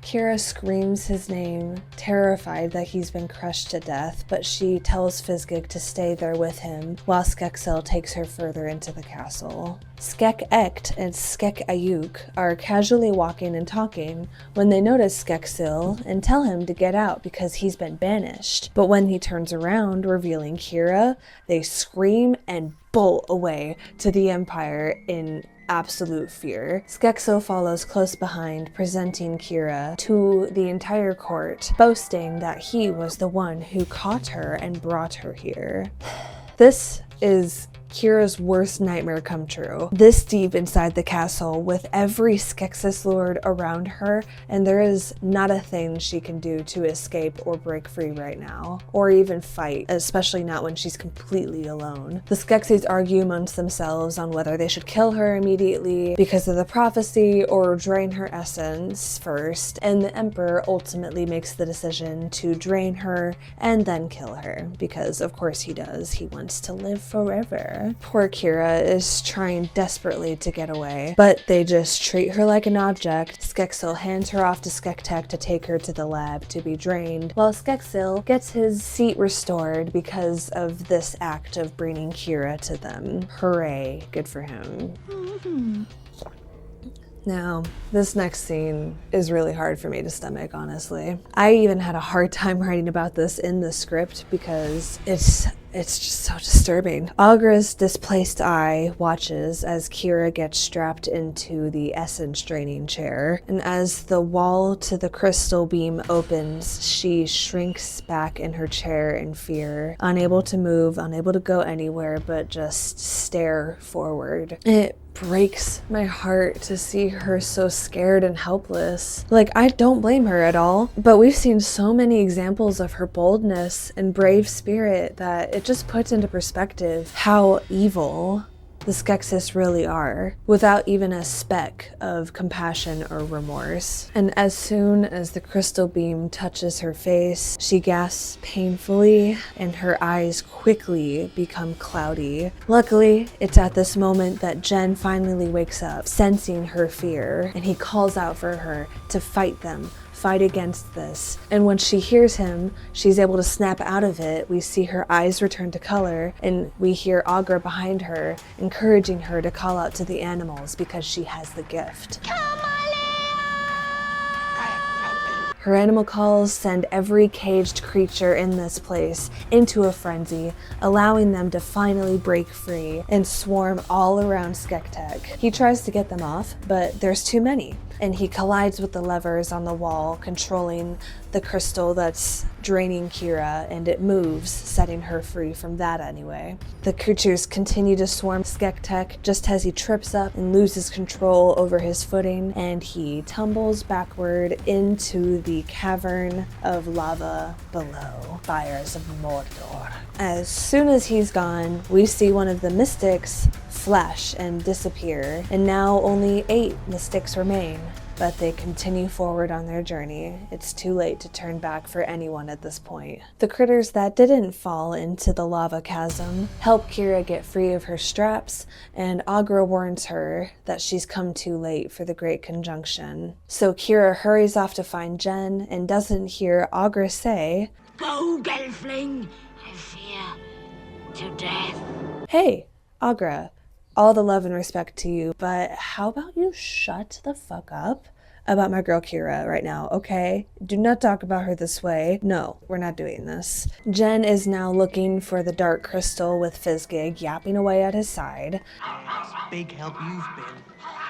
A: Kira screams his name, terrified that he's been crushed to death, but she tells Fizzgig to stay there with him while Skeksil takes her further into the castle. Skek-Ekt and Skek-Ayuk are casually walking and talking when they notice Skeksil and tell him to get out because he's been banished. But when he turns around, revealing Kira, they scream and bolt away to the Empire in absolute fear. Skeksil follows close behind, presenting Kira to the entire court, boasting that he was the one who caught her and brought her here. This is Kira's worst nightmare come true. This deep inside the castle with every Skeksis lord around her, and there is not a thing she can do to escape or break free right now, or even fight, especially not when she's completely alone. The Skeksis argue amongst themselves on whether they should kill her immediately because of the prophecy or drain her essence first, and the Emperor ultimately makes the decision to drain her and then kill her, because of course he does. He wants to live forever. Poor Kira is trying desperately to get away, but they just treat her like an object. Skeksil hands her off to Skektek to take her to the lab to be drained, while Skeksil gets his seat restored because of this act of bringing Kira to them. Hooray, good for him. Now, this next scene is really hard for me to stomach, honestly. I even had a hard time writing about this in the script because it's just so disturbing. Aughra's displaced eye watches as Kira gets strapped into the essence draining chair, and as the wall to the crystal beam opens, she shrinks back in her chair in fear, unable to move, unable to go anywhere, but just stare forward. It breaks my heart to see her so scared and helpless. Like, I don't blame her at all, but we've seen so many examples of her boldness and brave spirit that it just puts into perspective how evil the Skeksis really are, without even a speck of compassion or remorse. And as soon as the crystal beam touches her face, she gasps painfully and her eyes quickly become cloudy. Luckily, it's at this moment that Jen finally wakes up, sensing her fear, and he calls out for her to fight them. Fight against this. And when she hears him, she's able to snap out of it. We see her eyes return to color, and we hear Aughra behind her, encouraging her to call out to the animals because she has the gift. Her animal calls send every caged creature in this place into a frenzy, allowing them to finally break free and swarm all around Skektek. He tries to get them off, but there's too many, and he collides with the levers on the wall, controlling the crystal that's draining Kira, and it moves, setting her free from that anyway. The creatures continue to swarm Skektek just as he trips up and loses control over his footing, and he tumbles backward into the cavern of lava below. Fires of Mordor. As soon as he's gone, we see one of the mystics flash and disappear, and now only 8 mystics remain. But they continue forward on their journey. It's too late to turn back for anyone at this point. The critters that didn't fall into the lava chasm help Kira get free of her straps, and Aughra warns her that she's come too late for the Great Conjunction. So Kira hurries off to find Jen and doesn't hear Aughra say,
E: Go, Gelfling! I fear to death.
A: Hey, Aughra, all the love and respect to you, but how about you shut the fuck up about my girl Kira right now, okay? Do not talk about her this way. No, we're not doing this. Jen is now looking for the dark crystal with Fizzgig yapping away at his side.
D: Big help you've been.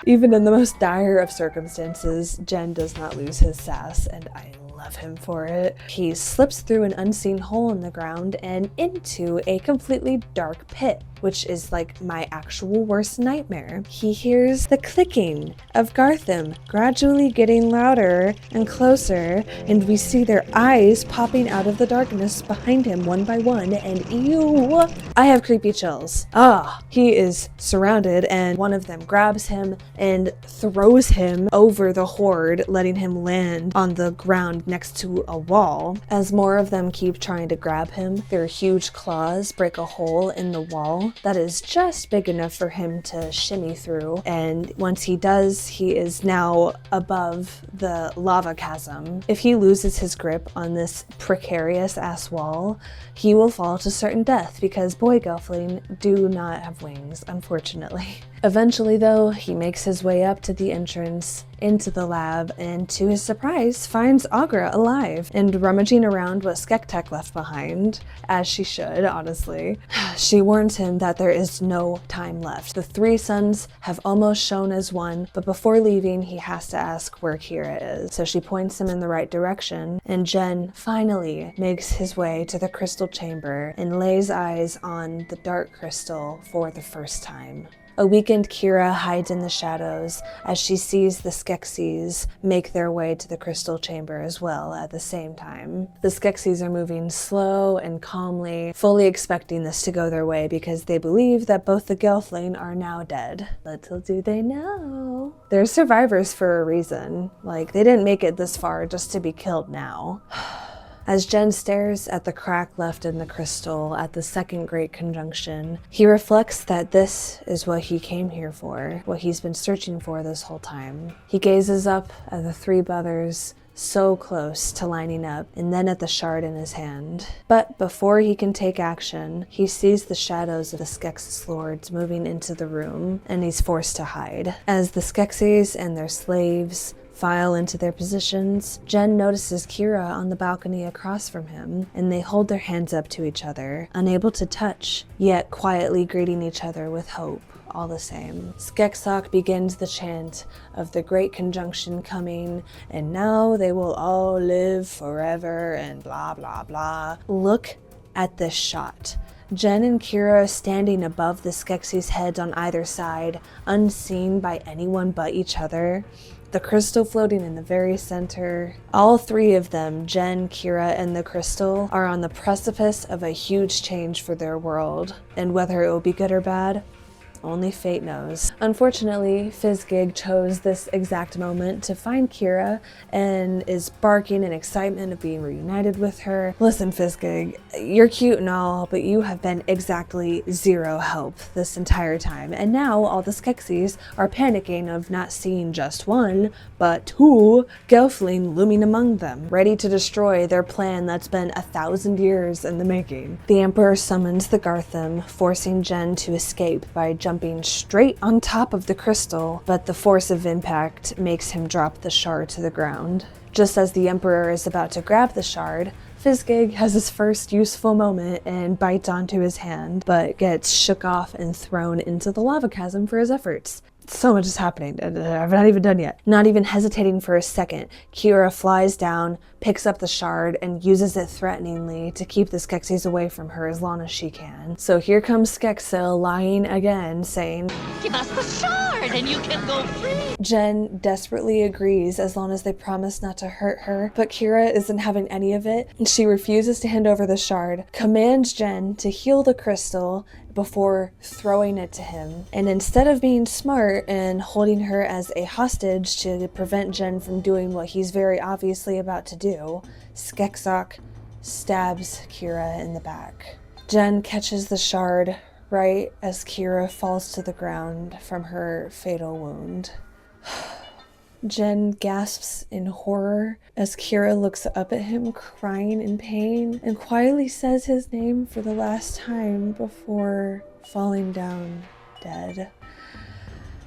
A: Even in the most dire of circumstances, Jen does not lose his sass, and I love him for it. He slips through an unseen hole in the ground and into a completely dark pit, which is like my actual worst nightmare. He hears the clicking of Garthim gradually getting louder and closer, and we see their eyes popping out of the darkness behind him one by one, and ew, I have creepy chills. He is surrounded, and one of them grabs him and throws him over the horde, letting him land on the ground next to a wall. As more of them keep trying to grab him, their huge claws break a hole in the wall that is just big enough for him to shimmy through, and once he does, he is now above the lava chasm. If he loses his grip on this precarious ass wall, he will fall to certain death because boy Gelfling do not have wings, unfortunately. Eventually though, he makes his way up to the entrance into the lab, and to his surprise finds Aughra alive and rummaging around what Skektek left behind, as she should, honestly. She warns him that there is no time left. The 3 suns have almost shone as one, but before leaving he has to ask where Kira is. So she points him in the right direction, and Jen finally makes his way to the crystal chamber and lays eyes on the dark crystal for the first time. A weakened Kira hides in the shadows as she sees the Skeksis make their way to the crystal chamber as well at the same time. The Skeksis are moving slow and calmly, fully expecting this to go their way because they believe that both the Gelfling are now dead. Little do they know. They're survivors for a reason. Like, they didn't make it this far just to be killed now. As Jen stares at the crack left in the crystal at the second Great Conjunction, he reflects that this is what he came here for, what he's been searching for this whole time. He gazes up at the three brothers, so close to lining up, and then at the shard in his hand. But before he can take action, he sees the shadows of the Skeksis lords moving into the room, and he's forced to hide. As the Skeksis and their slaves file into their positions, Jen notices Kira on the balcony across from him, and they hold their hands up to each other, unable to touch, yet quietly greeting each other with hope. All the same. Skeksis begins the chant of the Great Conjunction coming, and now they will all live forever, and blah blah blah. Look at this shot. Jen and Kira standing above the Skeksis' heads on either side, unseen by anyone but each other. The crystal floating in the very center. All three of them, Jen, Kira, and the crystal, are on the precipice of a huge change for their world. And whether it will be good or bad, only fate knows. Unfortunately, Fizzgig chose this exact moment to find Kira and is barking in excitement of being reunited with her. Listen, Fizzgig, you're cute and all, but you have been exactly zero help this entire time. And now all the Skeksis are panicking of not seeing just one, but two Gelfling looming among them, ready to destroy their plan that's been 1,000 years in the making. The Emperor summons the Garthim, forcing Jen to escape by jumping straight on top of the crystal, but the force of impact makes him drop the shard to the ground. Just as the Emperor is about to grab the shard, Fizzgig has his first useful moment and bites onto his hand, but gets shook off and thrown into the lava chasm for his efforts. So much is happening, and I've not even done yet. Not even hesitating for a second, Kira flies down, picks up the shard, and uses it threateningly to keep the Skeksis away from her as long as she can. So here comes Skeksil lying again, saying,
F: Give us the shard and you can go free.
A: Jen desperately agrees as long as they promise not to hurt her, but Kira isn't having any of it, and she refuses to hand over the shard, commands Jen to heal the crystal before throwing it to him. And instead of being smart and holding her as a hostage to prevent Jen from doing what he's very obviously about to do, Skeksis stabs Kira in the back. Jen catches the shard right as Kira falls to the ground from her fatal wound. Jen gasps in horror as Kira looks up at him crying in pain and quietly says his name for the last time before falling down dead.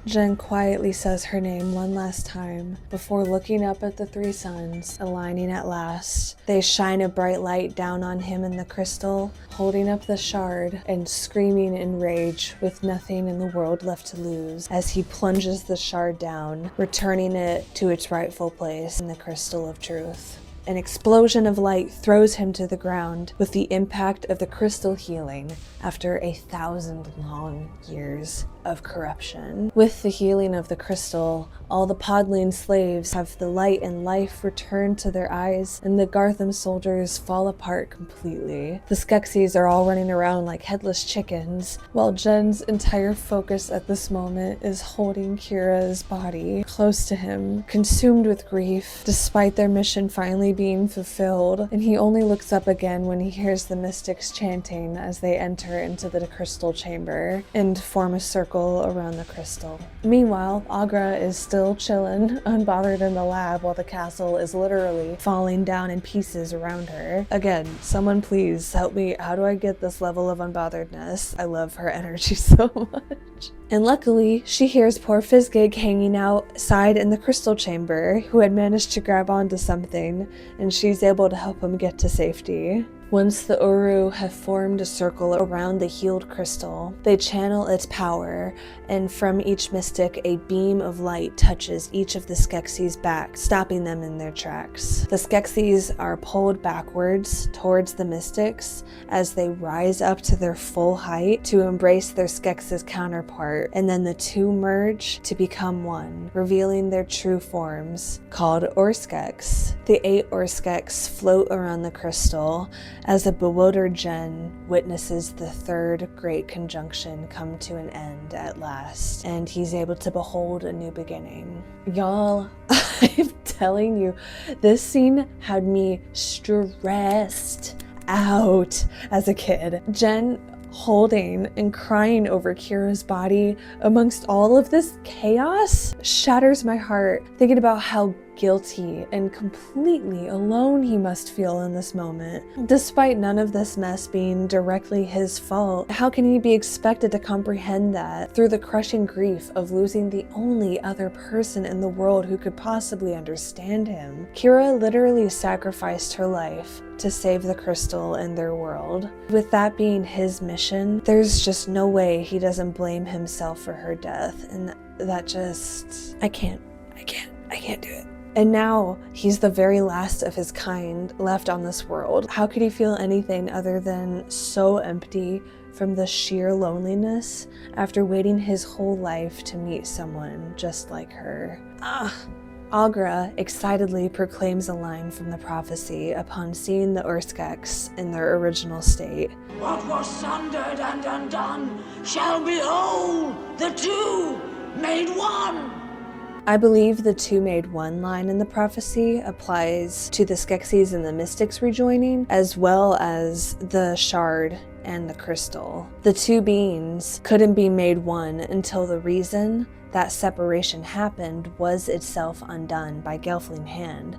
A: Jen quietly says her name one last time before looking up at the three suns, aligning at last. They shine a bright light down on him in the crystal, holding up the shard and screaming in rage with nothing in the world left to lose as he plunges the shard down, returning it to its rightful place in the crystal of truth. An explosion of light throws him to the ground with the impact of the crystal healing after 1,000 long years of corruption. With the healing of the crystal, all the Podling slaves have the light and life return to their eyes, and the Garthim soldiers fall apart completely. The Skeksis are all running around like headless chickens, while Jen's entire focus at this moment is holding Kira's body close to him, consumed with grief, despite their mission finally being fulfilled, and he only looks up again when he hears the mystics chanting as they enter into the crystal chamber and form a circle around the crystal. Meanwhile, Agra is still chillin', unbothered in the lab while the castle is literally falling down in pieces around her. Again, someone please help me. How do I get this level of unbotheredness? I love her energy so much. And luckily, she hears poor Fizzgig hanging outside in the crystal chamber, who had managed to grab onto something, and she's able to help him get to safety. Once the Uru have formed a circle around the healed crystal, they channel its power, and from each mystic, a beam of light touches each of the Skeksis' back, stopping them in their tracks. The Skeksis are pulled backwards towards the mystics as they rise up to their full height to embrace their Skeksis counterpart, and then the two merge to become one, revealing their true forms, called Orskeks. The 8 Orskeks float around the crystal, as a bewildered Jen witnesses the third Great Conjunction come to an end at last, and he's able to behold a new beginning. Y'all, I'm telling you, this scene had me stressed out as a kid. Jen holding and crying over Kira's body amongst all of this chaos shatters my heart, thinking about how guilty and completely alone he must feel in this moment. Despite none of this mess being directly his fault, how can he be expected to comprehend that through the crushing grief of losing the only other person in the world who could possibly understand him? Kira literally sacrificed her life to save the crystal and their world. With that being his mission, there's just no way he doesn't blame himself for her death, and that just, I can't do it. And now he's the very last of his kind left on this world. How could he feel anything other than so empty from the sheer loneliness after waiting his whole life to meet someone just like her? Agra excitedly proclaims a line from the prophecy upon seeing the Urskeks in their original state.
E: What was sundered and undone shall be whole, the two made one.
A: I believe the two made one line in the prophecy applies to the Skeksis and the Mystics rejoining, as well as the shard and the crystal. The two beings couldn't be made one until the reason that separation happened was itself undone by Gelfling hand.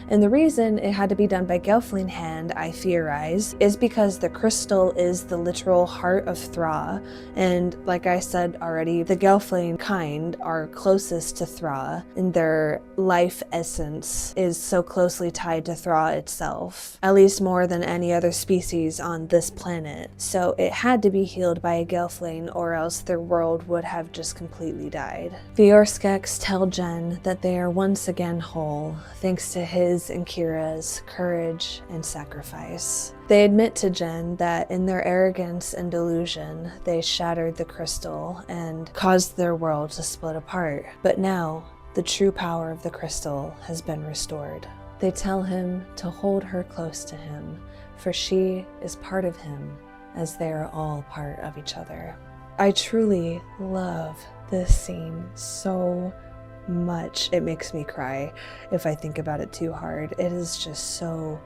A: And the reason it had to be done by Gelfling hand, I theorize, is because the crystal is the literal heart of Thra, and like I said already, the Gelfling kind are closest to Thra, and their life essence is so closely tied to Thra itself, at least more than any other species on this planet. So it had to be healed by a Gelfling, or else their world would have just completely died. The Urskeks tell Jen that they are once again whole, thanks to his and Kira's courage and sacrifice. They admit to Jen that in their arrogance and delusion, they shattered the crystal and caused their world to split apart. But now, the true power of the crystal has been restored. They tell him to hold her close to him, for she is part of him, as they are all part of each other. I truly love this scene so much. It makes me cry if I think about it too hard. It is just so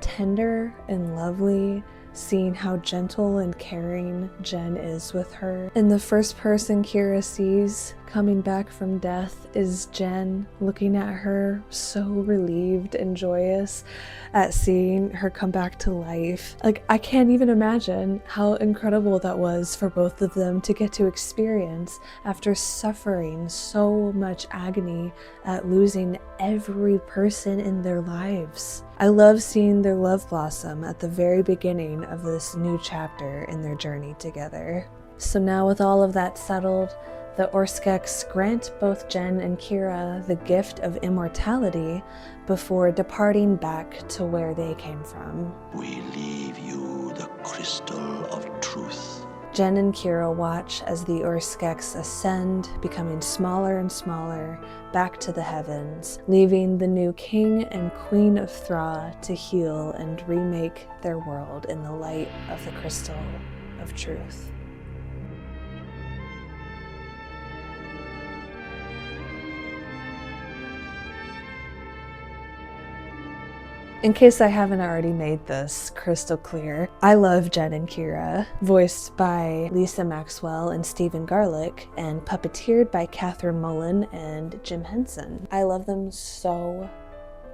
A: tender and lovely, seeing how gentle and caring Jen is with her. And the first person Kira sees coming back from death is Jen, looking at her so relieved and joyous at seeing her come back to life. Like, I can't even imagine how incredible that was for both of them to get to experience after suffering so much agony at losing every person in their lives. I love seeing their love blossom at the very beginning of this new chapter in their journey together. So now with all of that settled, the Urskeks grant both Jen and Kira the gift of immortality before departing back to where they came from.
H: We leave you the crystal of truth.
A: Jen and Kira watch as the Urskeks ascend, becoming smaller and smaller, back to the heavens, leaving the new king and queen of Thra to heal and remake their world in the light of the crystal of truth. In case I haven't already made this crystal clear, I love Jen and Kira, voiced by Lisa Maxwell and Stephen Garlick, and puppeteered by Catherine Mullen and Jim Henson. I love them so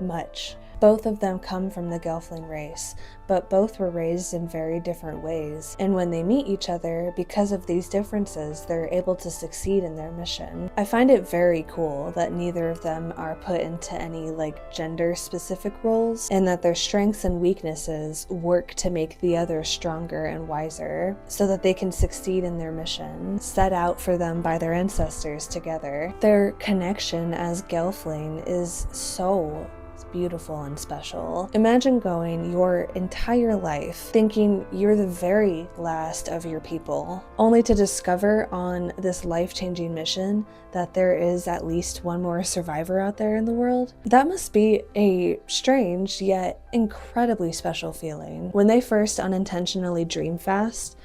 A: much. Both of them come from the Gelfling race, but both were raised in very different ways. And when they meet each other, because of these differences, they're able to succeed in their mission. I find it very cool that neither of them are put into any gender-specific roles, and that their strengths and weaknesses work to make the other stronger and wiser, so that they can succeed in their mission, set out for them by their ancestors together. Their connection as Gelfling is so beautiful and special. Imagine going your entire life thinking you're the very last of your people, only to discover on this life-changing mission that there is at least one more survivor out there in the world. That must be a strange yet incredibly special feeling. When they first unintentionally dream fast,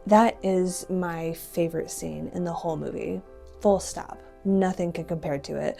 A: that is my favorite scene in the whole movie. Full stop. Nothing can compare to it.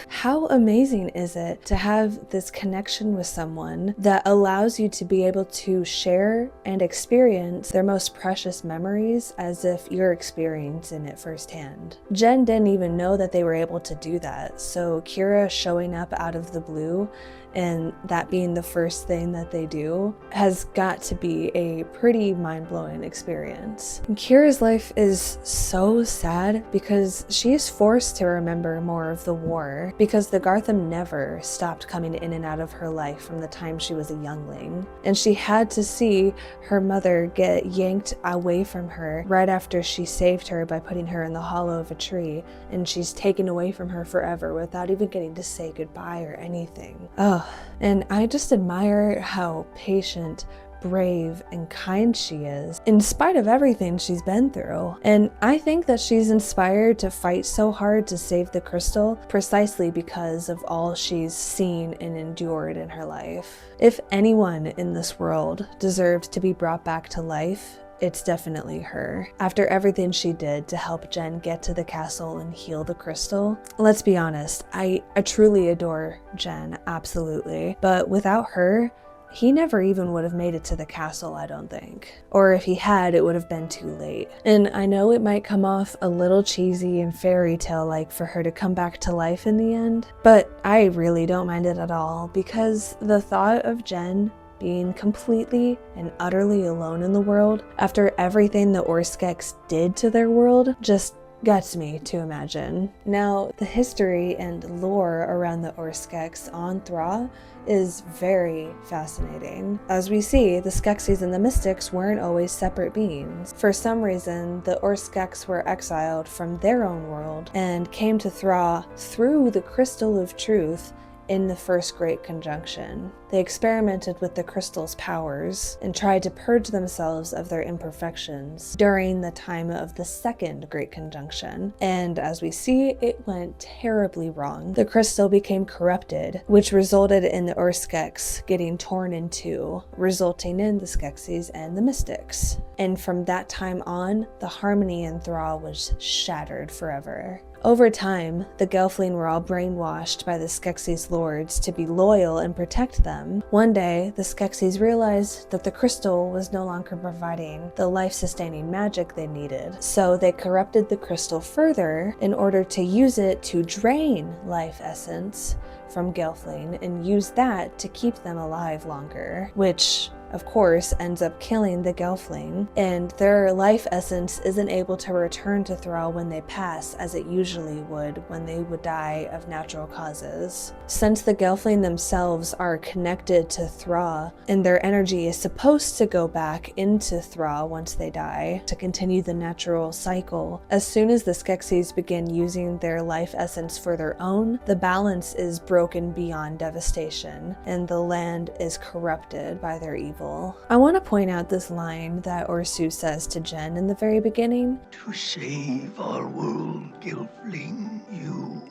A: How amazing is it to have this connection with someone that allows you to be able to share and experience their most precious memories as if you're experiencing it firsthand? Jen didn't even know that they were able to do that, so Kira showing up out of the blue and that being the first thing that they do has got to be a pretty mind-blowing experience. And Kira's life is so sad because she is forced to remember more of the war because the Gartham never stopped coming in and out of her life from the time she was a youngling. And she had to see her mother get yanked away from her right after she saved her by putting her in the hollow of a tree, and she's taken away from her forever without even getting to say goodbye or anything. Oh, and I just admire how patient, brave, and kind she is, in spite of everything she's been through. And I think that she's inspired to fight so hard to save the crystal precisely because of all she's seen and endured in her life. If anyone in this world deserves to be brought back to life, it's definitely her. After everything she did to help Jen get to the castle and heal the crystal, let's be honest, I truly adore Jen, absolutely. But without her, he never even would have made it to the castle, I don't think. Or if he had, it would have been too late. And I know it might come off a little cheesy and fairy tale-like for her to come back to life in the end, but I really don't mind it at all because the thought of Jen being completely and utterly alone in the world after everything the Orskeks did to their world just gets me to imagine. Now, the history and lore around the Orskeks on Thra is very fascinating. As we see, the Skeksis and the Mystics weren't always separate beings. For some reason, the Orskeks were exiled from their own world and came to Thra through the Crystal of Truth in the First Great Conjunction. They experimented with the crystal's powers and tried to purge themselves of their imperfections during the time of the Second Great Conjunction. And as we see, it went terribly wrong. The crystal became corrupted, which resulted in the Orskeks getting torn in two, resulting in the Skeksis and the Mystics. And from that time on, the harmony in Thra was shattered forever. Over time, the Gelfling were all brainwashed by the Skeksis' lords to be loyal and protect them. One day, the Skeksis realized that the crystal was no longer providing the life-sustaining magic they needed, so they corrupted the crystal further in order to use it to drain life essence from Gelfling and use that to keep them alive longer, which of course ends up killing the Gelfling, and their life essence isn't able to return to Thra when they pass as it usually would when they would die of natural causes. Since the Gelfling themselves are connected to Thra and their energy is supposed to go back into Thra once they die to continue the natural cycle, as soon as the Skeksis begin using their life essence for their own, the balance is broken beyond devastation and the land is corrupted by their evil. I want to point out this line that Orsu says to Jen in the very beginning.
H: To save our world, Gelfling, you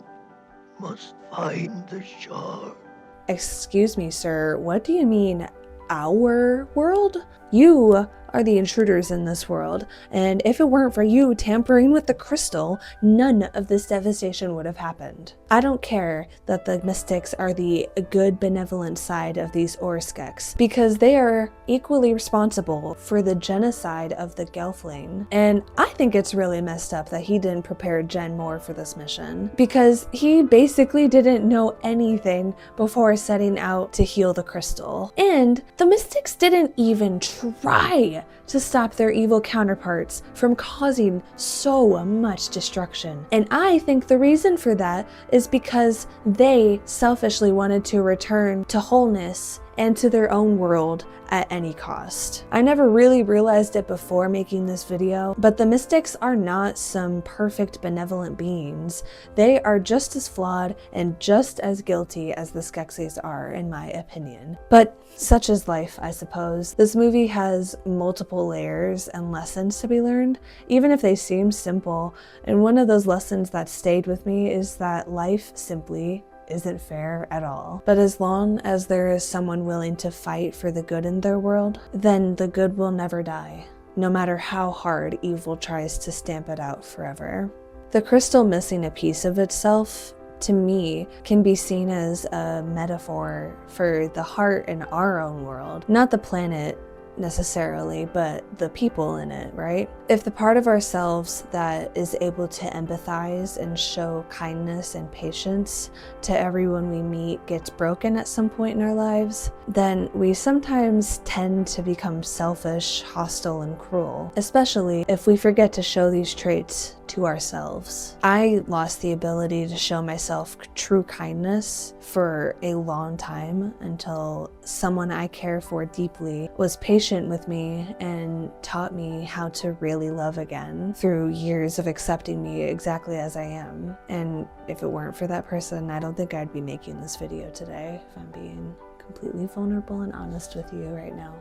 H: must find the shard.
A: Excuse me, sir, what do you mean, our world? You are the intruders in this world, and if it weren't for you tampering with the crystal, none of this devastation would have happened. I don't care that the Mystics are the good, benevolent side of these Orskeks, because they are equally responsible for the genocide of the Gelfling, and I think it's really messed up that he didn't prepare Jen more for this mission, because he basically didn't know anything before setting out to heal the crystal. And the Mystics didn't even try to stop their evil counterparts from causing so much destruction. And I think the reason for that is because they selfishly wanted to return to wholeness and to their own world at any cost. I never really realized it before making this video, but the Mystics are not some perfect benevolent beings. They are just as flawed and just as guilty as the Skeksis are, in my opinion. But such is life, I suppose. This movie has multiple layers and lessons to be learned, even if they seem simple. And one of those lessons that stayed with me is that life simply isn't fair at all. But as long as there is someone willing to fight for the good in their world, then the good will never die, no matter how hard evil tries to stamp it out forever. The crystal missing a piece of itself, to me, can be seen as a metaphor for the heart in our own world, not the planet necessarily, but the people in it, right? If the part of ourselves that is able to empathize and show kindness and patience to everyone we meet gets broken at some point in our lives, then we sometimes tend to become selfish, hostile, and cruel, especially if we forget to show these traits to ourselves. I lost the ability to show myself true kindness for a long time until someone I care for deeply was patient with me and taught me how to really love again through years of accepting me exactly as I am. And if it weren't for that person, I don't think I'd be making this video today, if I'm being completely vulnerable and honest with you right now.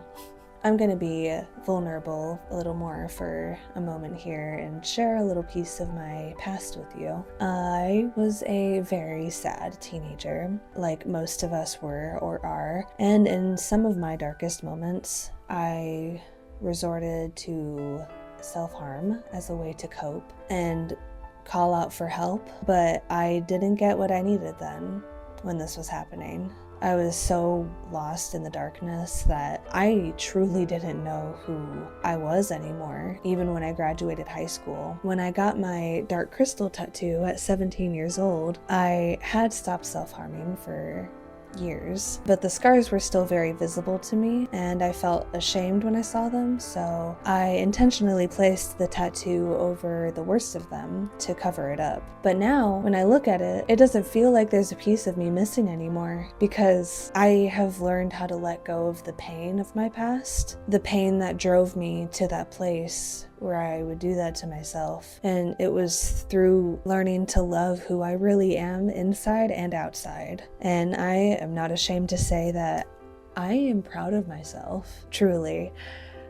A: I'm gonna be vulnerable a little more for a moment here and share a little piece of my past with you. I was a very sad teenager, like most of us were or are, and in some of my darkest moments, I resorted to self-harm as a way to cope and call out for help, but I didn't get what I needed then when this was happening. I was so lost in the darkness that I truly didn't know who I was anymore, even when I graduated high school. When I got my dark crystal tattoo at 17 years old, I had stopped self-harming for years, but the scars were still very visible to me, and I felt ashamed when I saw them, so I intentionally placed the tattoo over the worst of them to cover it up. But now, when I look at it, it doesn't feel like there's a piece of me missing anymore, because I have learned how to let go of the pain of my past, the pain that drove me to that place where I would do that to myself. And it was through learning to love who I really am inside and outside. And I am not ashamed to say that I am proud of myself, truly.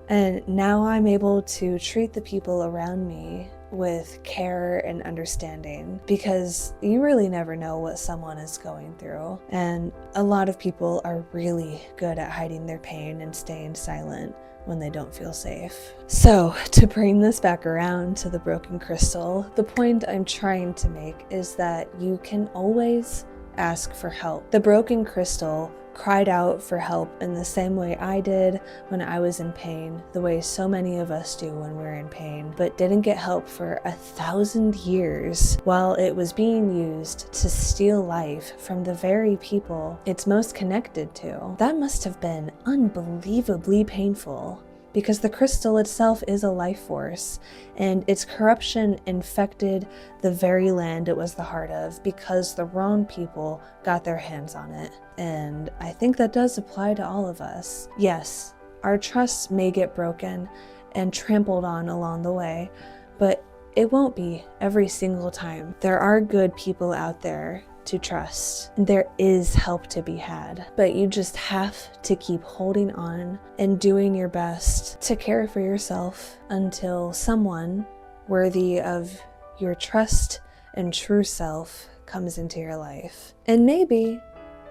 A: And now I'm able to treat the people around me with care and understanding, because you really never know what someone is going through. And a lot of people are really good at hiding their pain and staying silent when they don't feel safe. So, to bring this back around to the broken crystal, the point I'm trying to make is that you can always ask for help. The broken crystal cried out for help in the same way I did when I was in pain, the way so many of us do when we're in pain, but didn't get help for 1,000 years while it was being used to steal life from the very people it's most connected to. That must have been unbelievably painful, because the crystal itself is a life force, and its corruption infected the very land it was the heart of because the wrong people got their hands on it. And I think that does apply to all of us. Yes, our trusts may get broken and trampled on along the way, but it won't be every single time. There are good people out there to trust. There is help to be had, but you just have to keep holding on and doing your best to care for yourself until someone worthy of your trust and true self comes into your life. And maybe,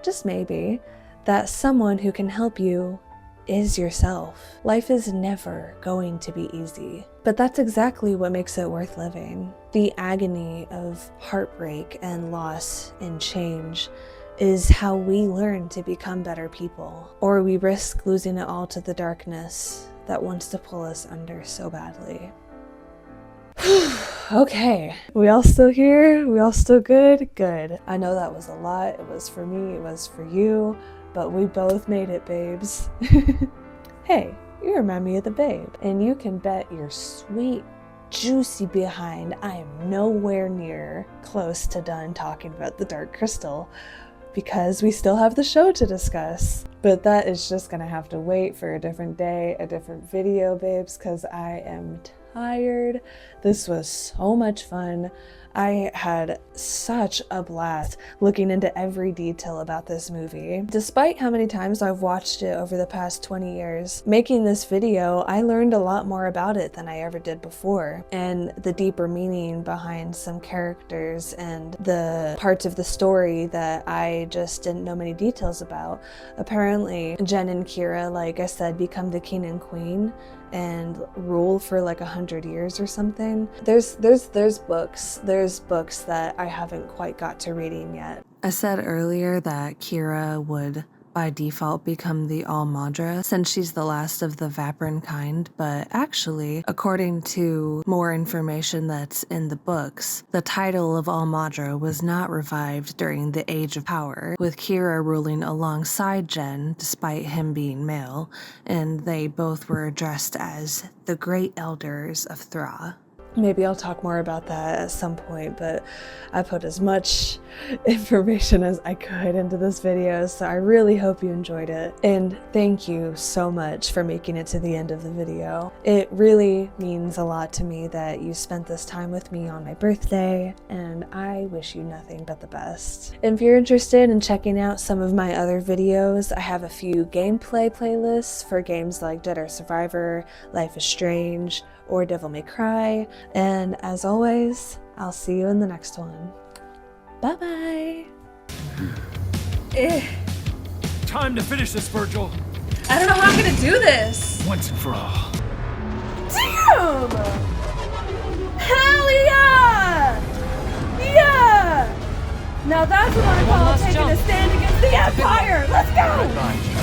A: just maybe, that someone who can help you is yourself. Life is never going to be easy, but that's exactly what makes it worth living. The agony of heartbreak and loss and change is how we learn to become better people, or we risk losing it all to the darkness that wants to pull us under so badly. Okay, we all still here? We all still good? Good. I know that was a lot. It was for me, it was for you, but we both made it, babes. Hey, you remind me of the babe, and you can bet your sweet, juicy behind I am nowhere near close to done talking about the dark crystal, because we still have the show to discuss. But that is just gonna have to wait for a different day, a different video, babes, because I am tired. This was so much fun. I had such a blast looking into every detail about this movie. Despite how many times I've watched it over the past 20 years, making this video, I learned a lot more about it than I ever did before, and the deeper meaning behind some characters and the parts of the story that I just didn't know many details about. Apparently, Jen and Kira, like I said, become the king and queen and rule for like 100 years or something. There's books, there's there's books that I haven't quite got to reading yet. I said earlier that Kira would by default become the All-Madra since she's the last of the Vaprin kind, but actually, according to more information that's in the books, the title of All-Madra was not revived during the Age of Power, with Kira ruling alongside Jen despite him being male, and they both were addressed as the Great Elders of Thra. Maybe I'll talk more about that at some point, but I put as much information as I could into this video, so I really hope you enjoyed it. And thank you so much for making it to the end of the video. It really means a lot to me that you spent this time with me on my birthday, and I wish you nothing but the best. If you're interested in checking out some of my other videos, I have a few gameplay playlists for games like Dead or Survivor, Life is Strange, or Devil May Cry, and as always, I'll see you in the next one. Bye-bye!
I: Time to finish this, Virgil!
A: I don't know how I'm gonna do this!
I: Once and for all.
A: Damn! Hell yeah! Yeah! Now that's what I call taking a stand against the Empire! Let's go!